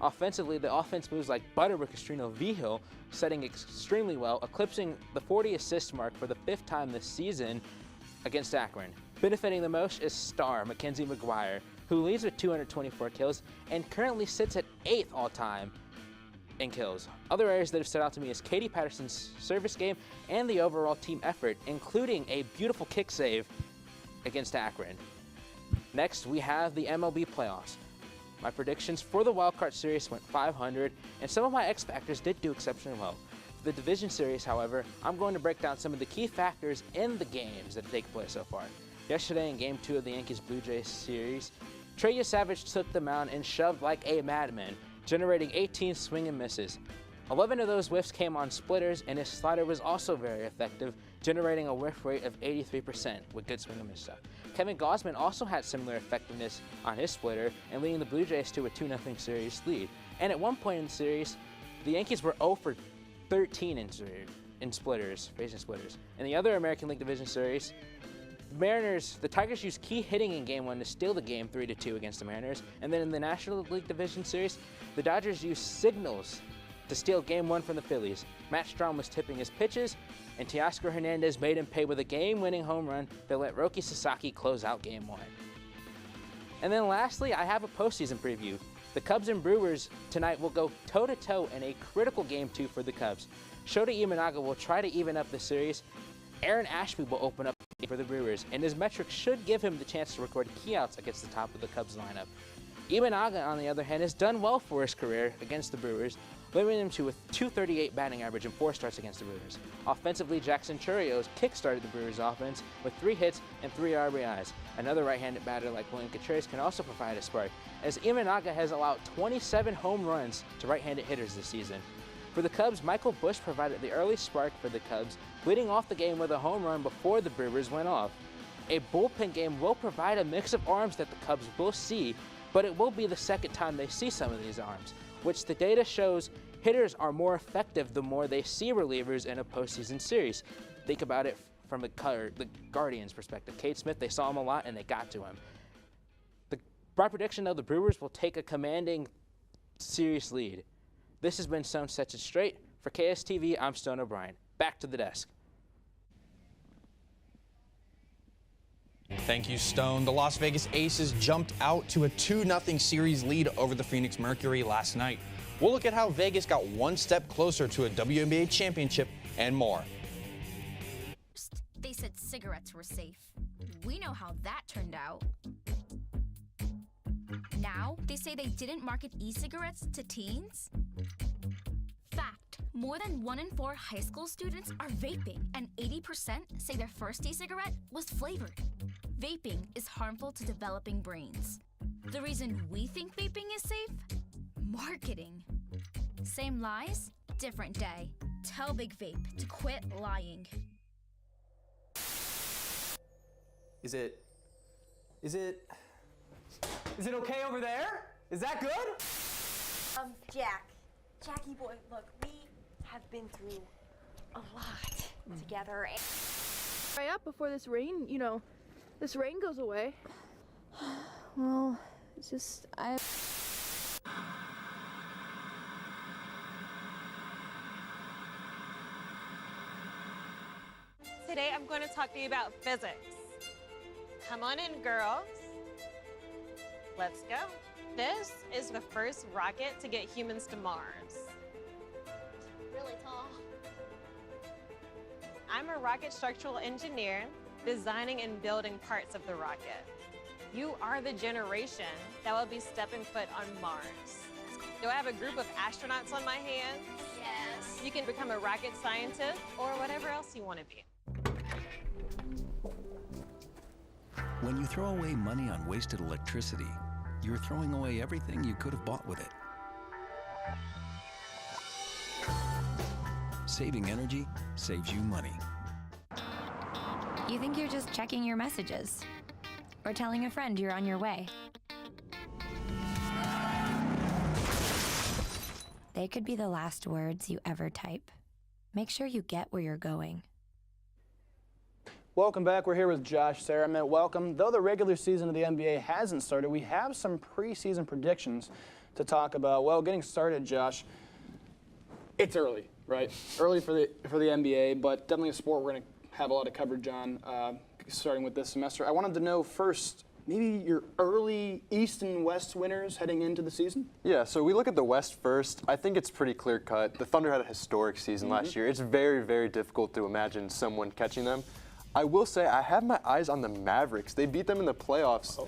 Offensively, the offense moves like butter with Castrino Vigil, setting extremely well, eclipsing the 40 assist mark for the 5th time this season against Akron. Benefiting the most is star Mackenzie McGuire, who leads with 224 kills and currently sits at 8th all-time in kills. Other areas that have stood out to me is Katie Patterson's service game and the overall team effort, including a beautiful kick save against Akron. Next, we have the MLB playoffs. My predictions for the wildcard series went 500, and some of my X Factors did do exceptionally well. For the division series, however, I'm going to break down some of the key factors in the games that have taken place so far. Yesterday in Game 2 of the Yankees-Blue Jays series, Trey Savage took the mound and shoved like a madman, generating 18 swing and misses. 11 of those whiffs came on splitters, and his slider was also very effective, generating a whiff rate of 83% with good swing and miss stuff. Kevin Gausman also had similar effectiveness on his splitter and leading the Blue Jays to a 2-0 series lead. And at one point in the series, The Yankees were 0 for 13 in splitters, facing splitters. In the other American League Division Series, the Tigers used key hitting in Game 1 to steal the game 3-2 against the Mariners. And then in the National League Division Series, the Dodgers used signals to steal Game 1 from the Phillies. Matt Strahm was tipping his pitches, and Teoscar Hernandez made him pay with a game-winning home run that let Roki Sasaki close out Game 1. And then lastly, I have a postseason preview. The Cubs and Brewers tonight will go toe-to-toe in a critical Game 2 for the Cubs. Shota Imanaga will try to even up the series. Aaron Ashby will open up for the Brewers, and his metrics should give him the chance to record key outs against the top of the Cubs lineup. Imanaga, on the other hand, has done well for his career against the Brewers, limiting him to a .238 batting average in 4 starts against the Brewers. Offensively, Jackson Churios kick-started the Brewers' offense with 3 hits and 3 RBIs. Another right-handed batter like William Contreras can also provide a spark, as Imanaga has allowed 27 home runs to right-handed hitters this season. For the Cubs, Michael Busch provided the early spark for the Cubs, leading off the game with a home run before the Brewers went off. A bullpen game will provide a mix of arms that the Cubs will see, but it will be the second time they see some of these arms, which the data shows hitters are more effective the more they see relievers in a postseason series. Think about it from the Guardians' perspective. Cade Smith, they saw him a lot and they got to him. My prediction, though, the Brewers will take a commanding series lead. This has been Stone Sets It Straight. For KSTV, I'm Stone O'Brien. Back to the desk. Thank you, Stone. The Las Vegas Aces jumped out to a 2-0 series lead over the Phoenix Mercury last night. We'll look at how Vegas got one step closer to a WNBA championship and more. They said cigarettes were safe. We know how that turned out. Now, they say they didn't market e-cigarettes to teens? Fact, more than 1 in 4 high school students are vaping, and 80% say their first e-cigarette was flavored. Vaping is harmful to developing brains. The reason we think vaping is safe? Marketing. Same lies, different day. Tell Big Vape to quit lying. Is it okay over there? Is that good? Jackie boy, look, we have bbeen through a lot together. Hurry up before this rain, this rain goes away. Well, it's just, Today I'm going to talk to you about physics. Come on in, girls. Let's go. This is the first rocket to get humans to Mars. Really tall. I'm a rocket structural engineer, designing and building parts of the rocket. You are the generation that will be stepping foot on Mars. Do I have a group of astronauts on my hands? Yes. You can become a rocket scientist or whatever else you want to be. When you throw away money on wasted electricity, you're throwing away everything you could have bought with it. Saving energy saves you money. You think you're just checking your messages or telling a friend you're on your way. They could be the last words you ever type. Make sure you get where you're going. Welcome back. We're here with Josh Saramet. Welcome. Though the regular season of the NBA hasn't started, we have some preseason predictions to talk about. Well, getting started, Josh, it's early, right? Early for the NBA, but definitely a sport we're going to have a lot of coverage on starting with this semester. I wanted to know first, maybe your early East and West winners heading into the season? Yeah, so we look at the West first. I think it's pretty clear-cut. The Thunder had a historic season last year. It's very, very difficult to imagine someone catching them. I will say I have my eyes on the Mavericks. They beat them in the playoffs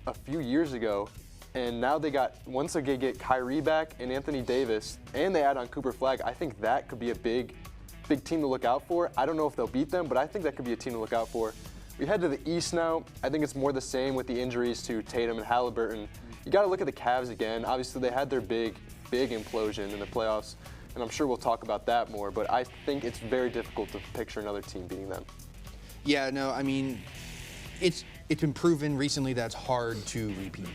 a few years ago, and now once they get Kyrie back and Anthony Davis, and they add on Cooper Flagg, I think that could be a big team to look out for. I don't know if they'll beat them, but I think that could be a team to look out for. We head to the East now. I think it's more the same with the injuries to Tatum and Halliburton. You got to look at the Cavs again. Obviously, they had their big implosion in the playoffs, and I'm sure we'll talk about that more, but I think it's very difficult to picture another team beating them. Yeah, no, I mean, it's it's been proven recently that it's hard to repeat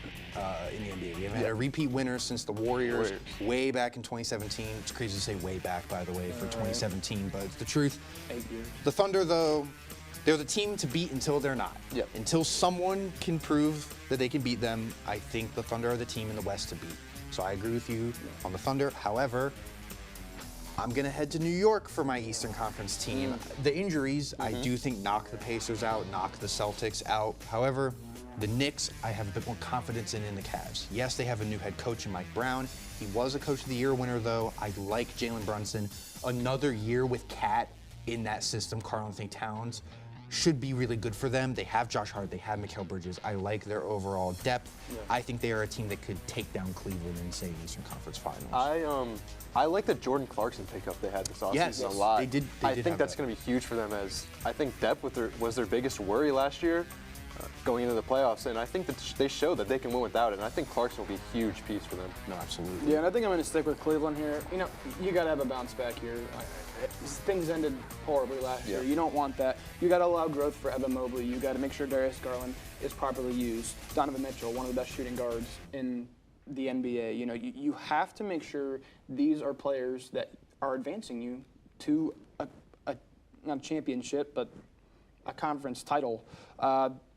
in the NBA. We haven't had a repeat winner since the Warriors way back in 2017. It's crazy to say way back, by the way, for 2017, but it's the truth. 8 years. The Thunder, though, they're the team to beat until they're not. Yep. Until someone can prove that they can beat them, I think the Thunder are the team in the West to beat. So I agree with you on the Thunder. However, I'm going to head to New York for my Eastern Conference team. The injuries, I do think, knock the Pacers out, knock the Celtics out. However, the Knicks, I have a bit more confidence in the Cavs. Yes, they have a new head coach in Mike Brown. He was a Coach of the Year winner, though. I like Jalen Brunson. Another year with Cat in that system, Karl-Anthony Towns, should be really good for them. They have Josh Hart, they have Mikal Bridges. I like their overall depth. I think they are a team that could take down Cleveland and say Eastern Conference Finals. I like the Jordan Clarkson pickup they had this offseason a lot. They did I think that's going to be huge for them, as I think depth was their biggest worry last year going into the playoffs, and I think that they showed that they can win without it, and I think Clarkson will be a huge piece for them. No, absolutely. Yeah, and I think I'm going to stick with Cleveland here. You know, you got to have a bounce back here. Things ended horribly last year. You don't want that. You got to allow growth for Evan Mobley. You got to make sure Darius Garland is properly used. Donovan Mitchell, one of the best shooting guards in the NBA. You know, you have to make sure these are players that are advancing you to not a championship, but a conference title.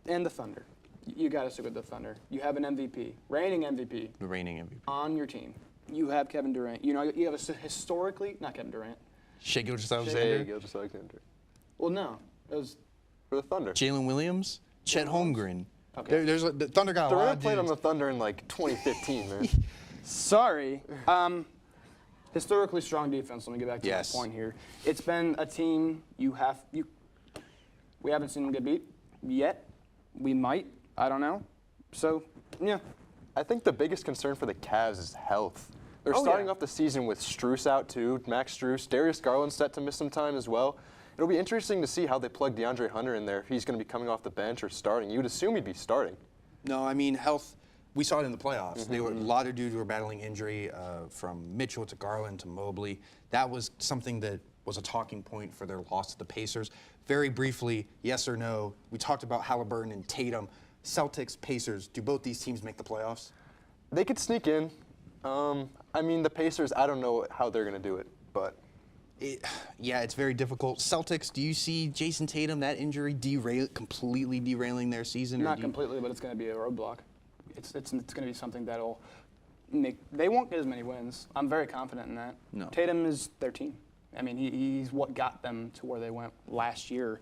And the Thunder. You got to stick with the Thunder. You have an MVP, reigning MVP. The reigning MVP. On your team. You have Kevin Durant. You know, you have a historically, not Kevin Durant. Shai Gilgeous-Alexander. Gilgeous-Alexander. Well, no. It was for the Thunder. Jalen Williams, Chet Holmgren. Okay. The Thunder got a lot of Durant played on dudes. the Thunder in like 2015, man. Sorry. Historically strong defense. Let me get back to my point here. It's been a team we haven't seen them get beat yet. We might. I don't know. So, yeah. I think the biggest concern for the Cavs is health. They're starting off the season with Strus out too, Max Strus. Darius Garland's set to miss some time as well. It'll be interesting to see how they plug DeAndre Hunter in there, if he's going to be coming off the bench or starting. You would assume he'd be starting. No, I mean, health, we saw it in the playoffs. There were a lot of dudes who were battling injury, from Mitchell to Garland to Mobley. That was something that was a talking point for their loss to the Pacers. Very briefly, yes or no, we talked about Halliburton and Tatum. Celtics, Pacers, do both these teams make the playoffs? They could sneak in. I mean, the Pacers, I don't know how they're going to do it, but... Yeah, it's very difficult. Celtics, do you see Jason Tatum, that injury, completely derailing their season? Not completely, but it's going to be a roadblock. It's going to be something that'll make... They won't get as many wins. I'm very confident in that. No. Tatum is their team. I mean, he's what got them to where they went last year.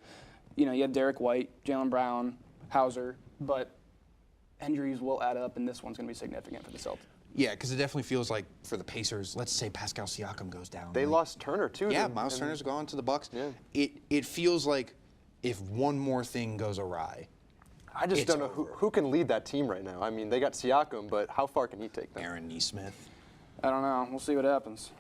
You know, you have Derek White, Jaylen Brown, Hauser, but injuries will add up, and this one's going to be significant for the Celtics. Yeah, because it definitely feels like for the Pacers, let's say Pascal Siakam goes down. They lost Turner, too. Yeah, Miles Turner's gone to the Bucks. Yeah. It feels like if one more thing goes awry, I just don't know who can lead that team right now. I mean, they got Siakam, but how far can he take them? Aaron Nesmith. I don't know. We'll see what happens.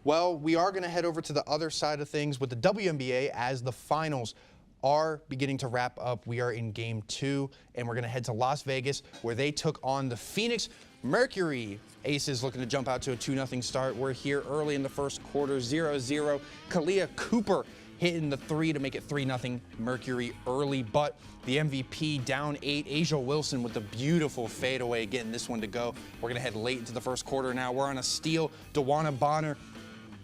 Well, we are going to head over to the other side of things with the WNBA as the finals are beginning to wrap up. We are in Game 2, and we're going to head to Las Vegas, where they took on the Phoenix Mercury. Aces looking to jump out to a 2-0 start. We're here early in the first quarter, 0-0. Kalia Cooper hitting the 3 to make it 3-0 Mercury early, but the MVP down 8. Asia Wilson with the beautiful fadeaway getting this one to go. We're going to head late into the first quarter now. We're on a steal. DeWanna Bonner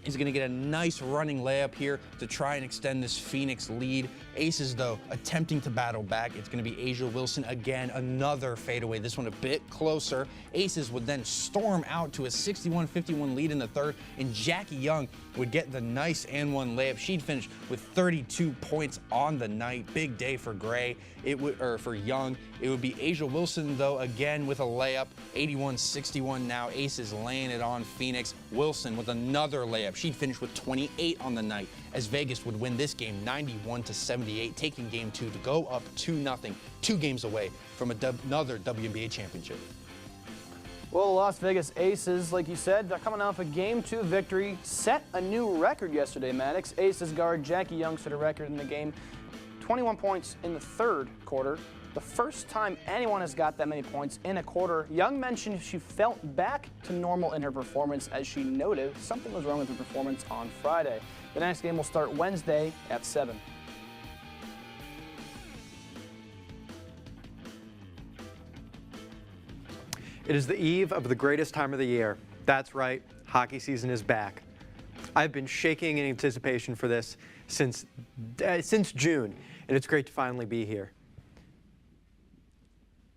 is going to get a nice running layup here to try and extend this Phoenix lead. Aces, though, attempting to battle back. It's going to be Asia Wilson again, another fadeaway, this one a bit closer. Aces would then storm out to a 61-51 lead in the third, and Jackie Young would get the nice and one layup. She'd finish with 32 points on the night. Big day for Gray. For Young. It would be Asia Wilson, though, again with a layup. 81-61 now. Aces laying it on Phoenix. Wilson with another layup. She'd finish with 28 on the night, as Vegas would win this game 91-78, taking Game 2 to go up 2-0, 2 games away from another WNBA championship. Well, the Las Vegas Aces, like you said, they're coming off a Game 2 victory, set a new record yesterday, Maddox. Aces guard Jackie Young set a record in the game, 21 points in the third quarter. The first time anyone has got that many points in a quarter. Young mentioned she felt back to normal in her performance, as she noted something was wrong with her performance on Friday. The next game will start Wednesday at 7. It is the eve of the greatest time of the year. That's right, hockey season is back. I've been shaking in anticipation for this since June, and it's great to finally be here.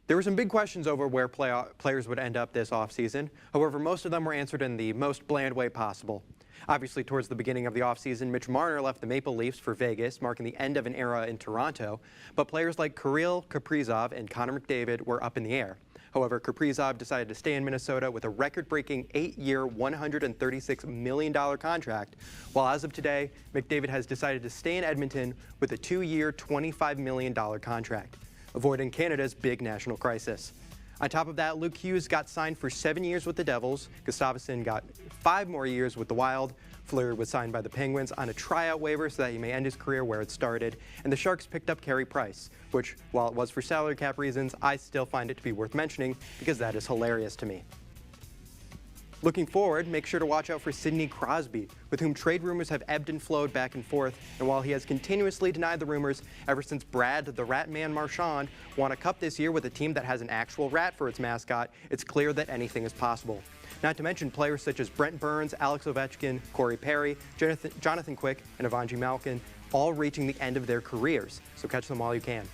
There were some big questions over where players would end up this offseason. However, most of them were answered in the most bland way possible. Obviously, towards the beginning of the offseason, Mitch Marner left the Maple Leafs for Vegas, marking the end of an era in Toronto. But players like Kirill Kaprizov and Connor McDavid were up in the air. However, Kaprizov decided to stay in Minnesota with a record-breaking 8-year, $136 million contract, while as of today, McDavid has decided to stay in Edmonton with a 2-year, $25 million contract, avoiding Canada's big national crisis. On top of that, Luke Hughes got signed for 7 years with the Devils, Gustafsson got 5 more years with the Wild, Fleury was signed by the Penguins on a tryout waiver so that he may end his career where it started, and the Sharks picked up Carey Price, which, while it was for salary cap reasons, I still find it to be worth mentioning because that is hilarious to me. Looking forward, make sure to watch out for Sidney Crosby, with whom trade rumors have ebbed and flowed back and forth, and while he has continuously denied the rumors ever since Brad the Rat Man Marchand won a cup this year with a team that has an actual rat for its mascot, it's clear that anything is possible. Not to mention players such as Brent Burns, Alex Ovechkin, Corey Perry, Jonathan Quick, and Evanji Malkin, all reaching the end of their careers, so catch them while you can.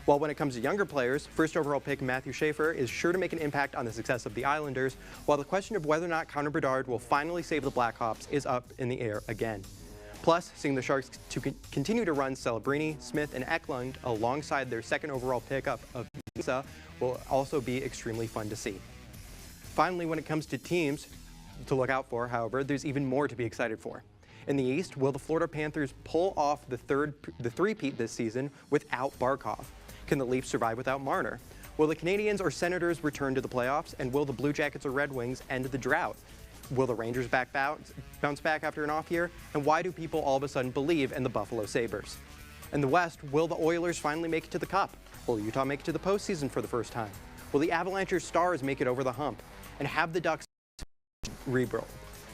While when it comes to younger players, first overall pick Matthew Schaefer is sure to make an impact on the success of the Islanders, while the question of whether or not Connor Bedard will finally save the Blackhawks is up in the air again. Plus, seeing the Sharks to continue to run Celebrini, Smith, and Eklund alongside their second overall pickup of Misa will also be extremely fun to see. Finally, when it comes to teams to look out for, however, there's even more to be excited for. In the East, will the Florida Panthers pull off the three-peat this season without Barkov? Can the Leafs survive without Marner? Will the Canadiens or Senators return to the playoffs? And will the Blue Jackets or Red Wings end the drought? Will the Rangers bounce back after an off year? And why do people all of a sudden believe in the Buffalo Sabres? In the West, will the Oilers finally make it to the Cup? Will Utah make it to the postseason for the first time? Will the Avalanche Stars make it over the hump? And have the Ducks rebuild?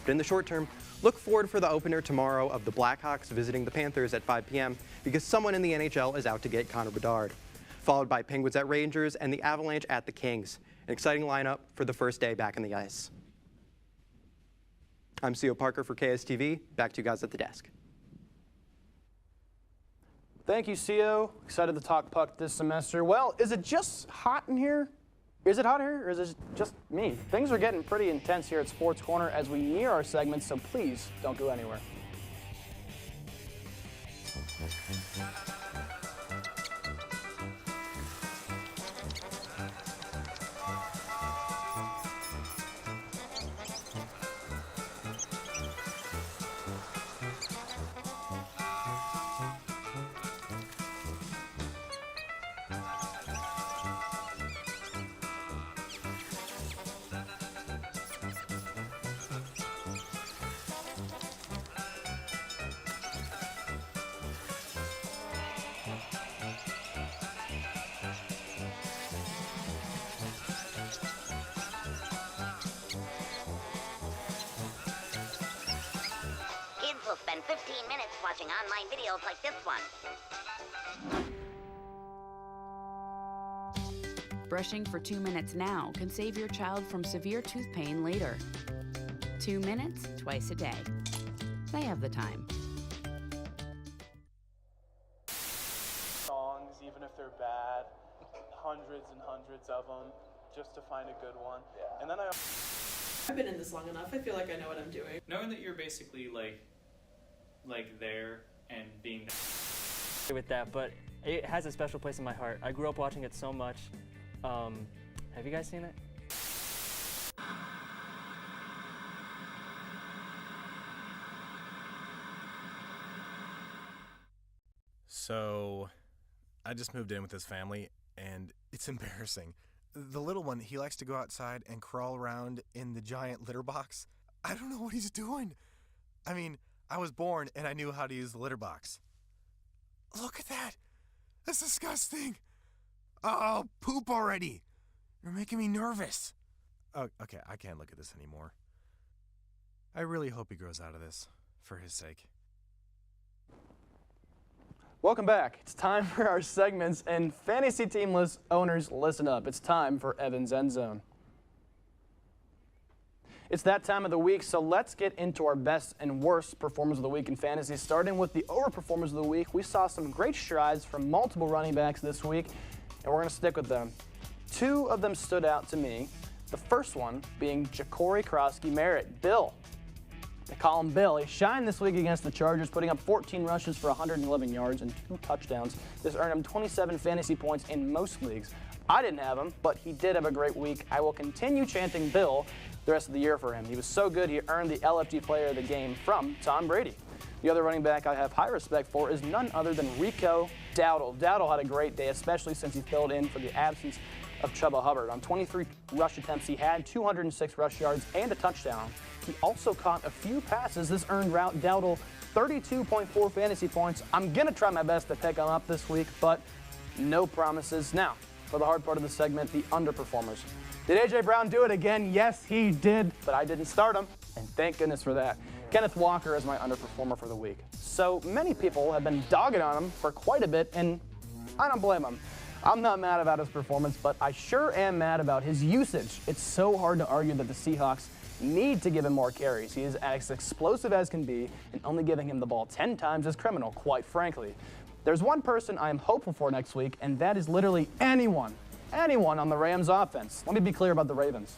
But in the short term, look forward for the opener tomorrow of the Blackhawks visiting the Panthers at 5 p.m. because someone in the NHL is out to get Connor Bedard. Followed by Penguins at Rangers and the Avalanche at the Kings. An exciting lineup for the first day back in the ice. I'm C.O. Parker for KSTV. Back to you guys at the desk. Thank you, CO. Excited to talk puck this semester. Well, is it just hot in here? Is it hot here, or is it just me? Things are getting pretty intense here at Sports Corner as we near our segments, so please don't go anywhere. Will spend 15 minutes watching online videos like this one. Brushing for 2 minutes now can save your child from severe tooth pain later. 2 minutes, twice a day. They have the time. Songs, even if they're bad, hundreds and hundreds of them, just to find a good one. Yeah. And then I've been in this long enough. I feel like I know what I'm doing. Knowing that you're basically like there and being with that, but it has a special place in my heart. I grew up watching it so much. Have you guys seen it? So, I just moved in with this family, and it's embarrassing. The little one, he likes to go outside and crawl around in the giant litter box. I don't know what he's doing. I mean, I was born and I knew how to use the litter box. Look at that. That's disgusting. Oh, poop already. You're making me nervous. Oh, okay, I can't look at this anymore. I really hope he grows out of this, for his sake. Welcome back. It's time for our segments, and fantasy team owners, listen up. It's time for Evan's End Zone. It's that time of the week, so let's get into our best and worst performers of the week in fantasy. Starting with the overperformers of the week, we saw some great strides from multiple running backs this week, and we're going to stick with them. 2 of them stood out to me. The first one being Ja'Cory Krosky-Merritt. Bill. They call him Bill. He shined this week against the Chargers, putting up 14 rushes for 111 yards and 2 touchdowns. This earned him 27 fantasy points in most leagues. I didn't have him, but he did have a great week. I will continue chanting Bill the rest of the year for him. He was so good, he earned the LFG Player of the Game from Tom Brady. The other running back I have high respect for is none other than Rico Dowdle. Dowdle had a great day, especially since he filled in for the absence of Chuba Hubbard. On 23 rush attempts, he had 206 rush yards and a touchdown. He also caught a few passes. This earned Dowdle 32.4 fantasy points. I'm going to try my best to pick him up this week, but no promises. Now, for the hard part of the segment, the underperformers. Did A.J. Brown do it again? Yes, he did, but I didn't start him, and thank goodness for that. Kenneth Walker is my underperformer for the week. So many people have been dogging on him for quite a bit, and I don't blame him. I'm not mad about his performance, but I sure am mad about his usage. It's so hard to argue that the Seahawks need to give him more carries. He is as explosive as can be, and only giving him the ball 10 times is criminal, quite frankly. There's one person I am hopeful for next week, and that is literally anyone on the Rams offense. Let me be clear about the Ravens.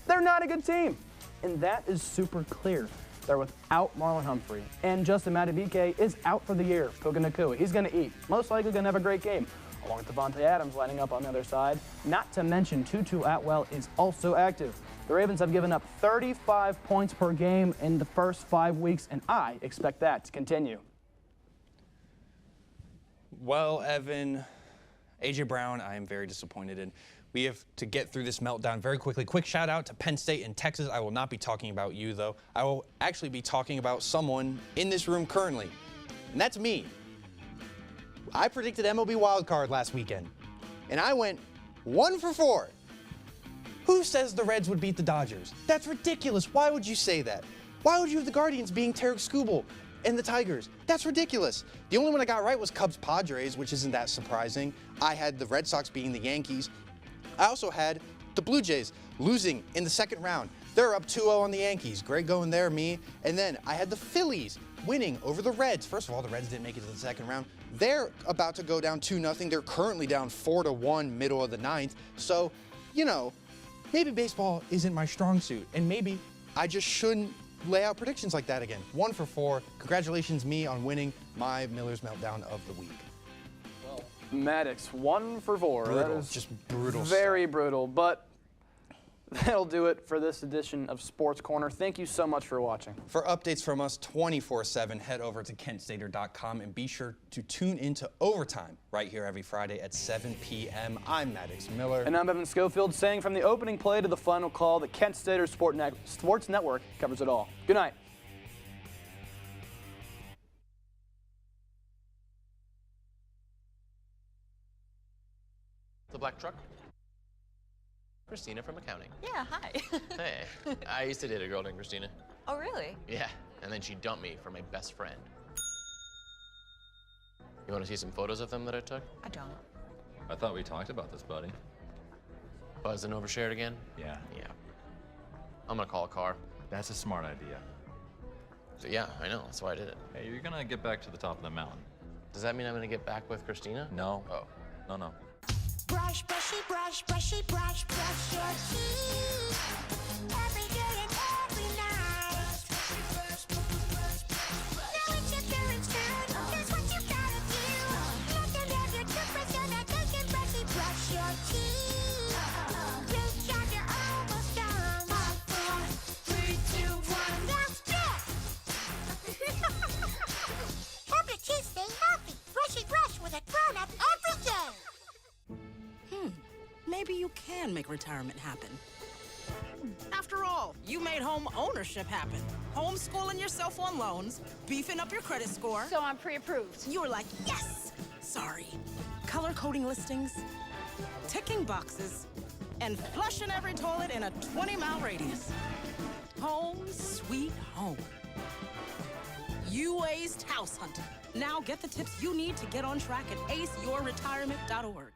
They're not a good team, and that is super clear. They're without Marlon Humphrey, and Justin Madubuike is out for the year. Puka Nacua, he's going to eat. Most likely going to have a great game, along with Devontae Adams lining up on the other side. Not to mention Tutu Atwell is also active. The Ravens have given up 35 points per game in the first 5 weeks, and I expect that to continue. Well, Evan, A.J. Brown, I am very disappointed in. We have to get through this meltdown very quickly. Quick shout out to Penn State and Texas. I will not be talking about you, though. I will actually be talking about someone in this room currently, and that's me. I predicted MLB wildcard last weekend, and I went 1 for 4. Who says the Reds would beat the Dodgers? That's ridiculous. Why would you say that? Why would you have the Guardians being Tarek Skubal and the Tigers? That's ridiculous. The only one I got right was Cubs-Padres, which isn't that surprising. I had the Red Sox beating the Yankees. I also had the Blue Jays losing in the second round. They're up 2-0 on the Yankees. Great going there, me. And then I had the Phillies winning over the Reds. First of all, the Reds didn't make it to the second round. They're about to go down 2-0. They're currently down 4-1 middle of the 9th. So, you know, maybe baseball isn't my strong suit, and maybe I just shouldn't lay out predictions like that again. 1 for 4. Congratulations, me, on winning my Miller's Meltdown of the week. Maddox, 1 for 4. Brutal, That is just brutal very brutal, but that'll do it for this edition of Sports Corner. Thank you so much for watching. For updates from us 24/7, head over to kentstater.com and be sure to tune into Overtime right here every Friday at 7 p.m. I'm Maddox Miller. And I'm Evan Schofield, saying from the opening play to the final call, the Kent Stater Sports Network covers it all. Good night. The black truck? Christina from accounting. Yeah, hi. Hey, I used to date a girl named Christina. Oh, really? Yeah, and then she dumped me for my best friend. You want to see some photos of them that I took? I don't. I thought we talked about this, buddy. Buzzed and overshared again? Yeah. Yeah. I'm gonna call a car. That's a smart idea. So, yeah, I know. That's why I did it. Hey, you're gonna get back to the top of the mountain. Does that mean I'm gonna get back with Christina? No. Oh. No. Brush, brushy, brush, brushy, brush, brush your teeth. Every day and every night. Now it's your parents' turn. Here's what you gotta do. Let them have your toothbrush so that they can brushy brush your teeth. Reach out, you're almost done. 5, 4, 3, 2, 1. That's it. Help your teeth stay healthy. Brushy brush with a grown-up every day. Maybe you can make retirement happen. After all, you made home ownership happen. Homeschooling yourself on loans, beefing up your credit score. So I'm pre-approved. You were like, yes! Sorry. Color coding listings, ticking boxes, and flushing every toilet in a 20-mile radius. Home sweet home. You aced house hunting. Now get the tips you need to get on track at aceyourretirement.org.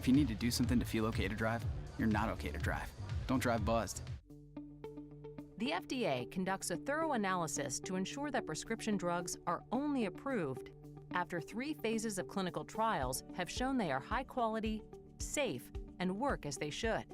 If you need to do something to feel okay to drive, you're not okay to drive. Don't drive buzzed. The FDA conducts a thorough analysis to ensure that prescription drugs are only approved after 3 phases of clinical trials have shown they are high quality, safe, and work as they should.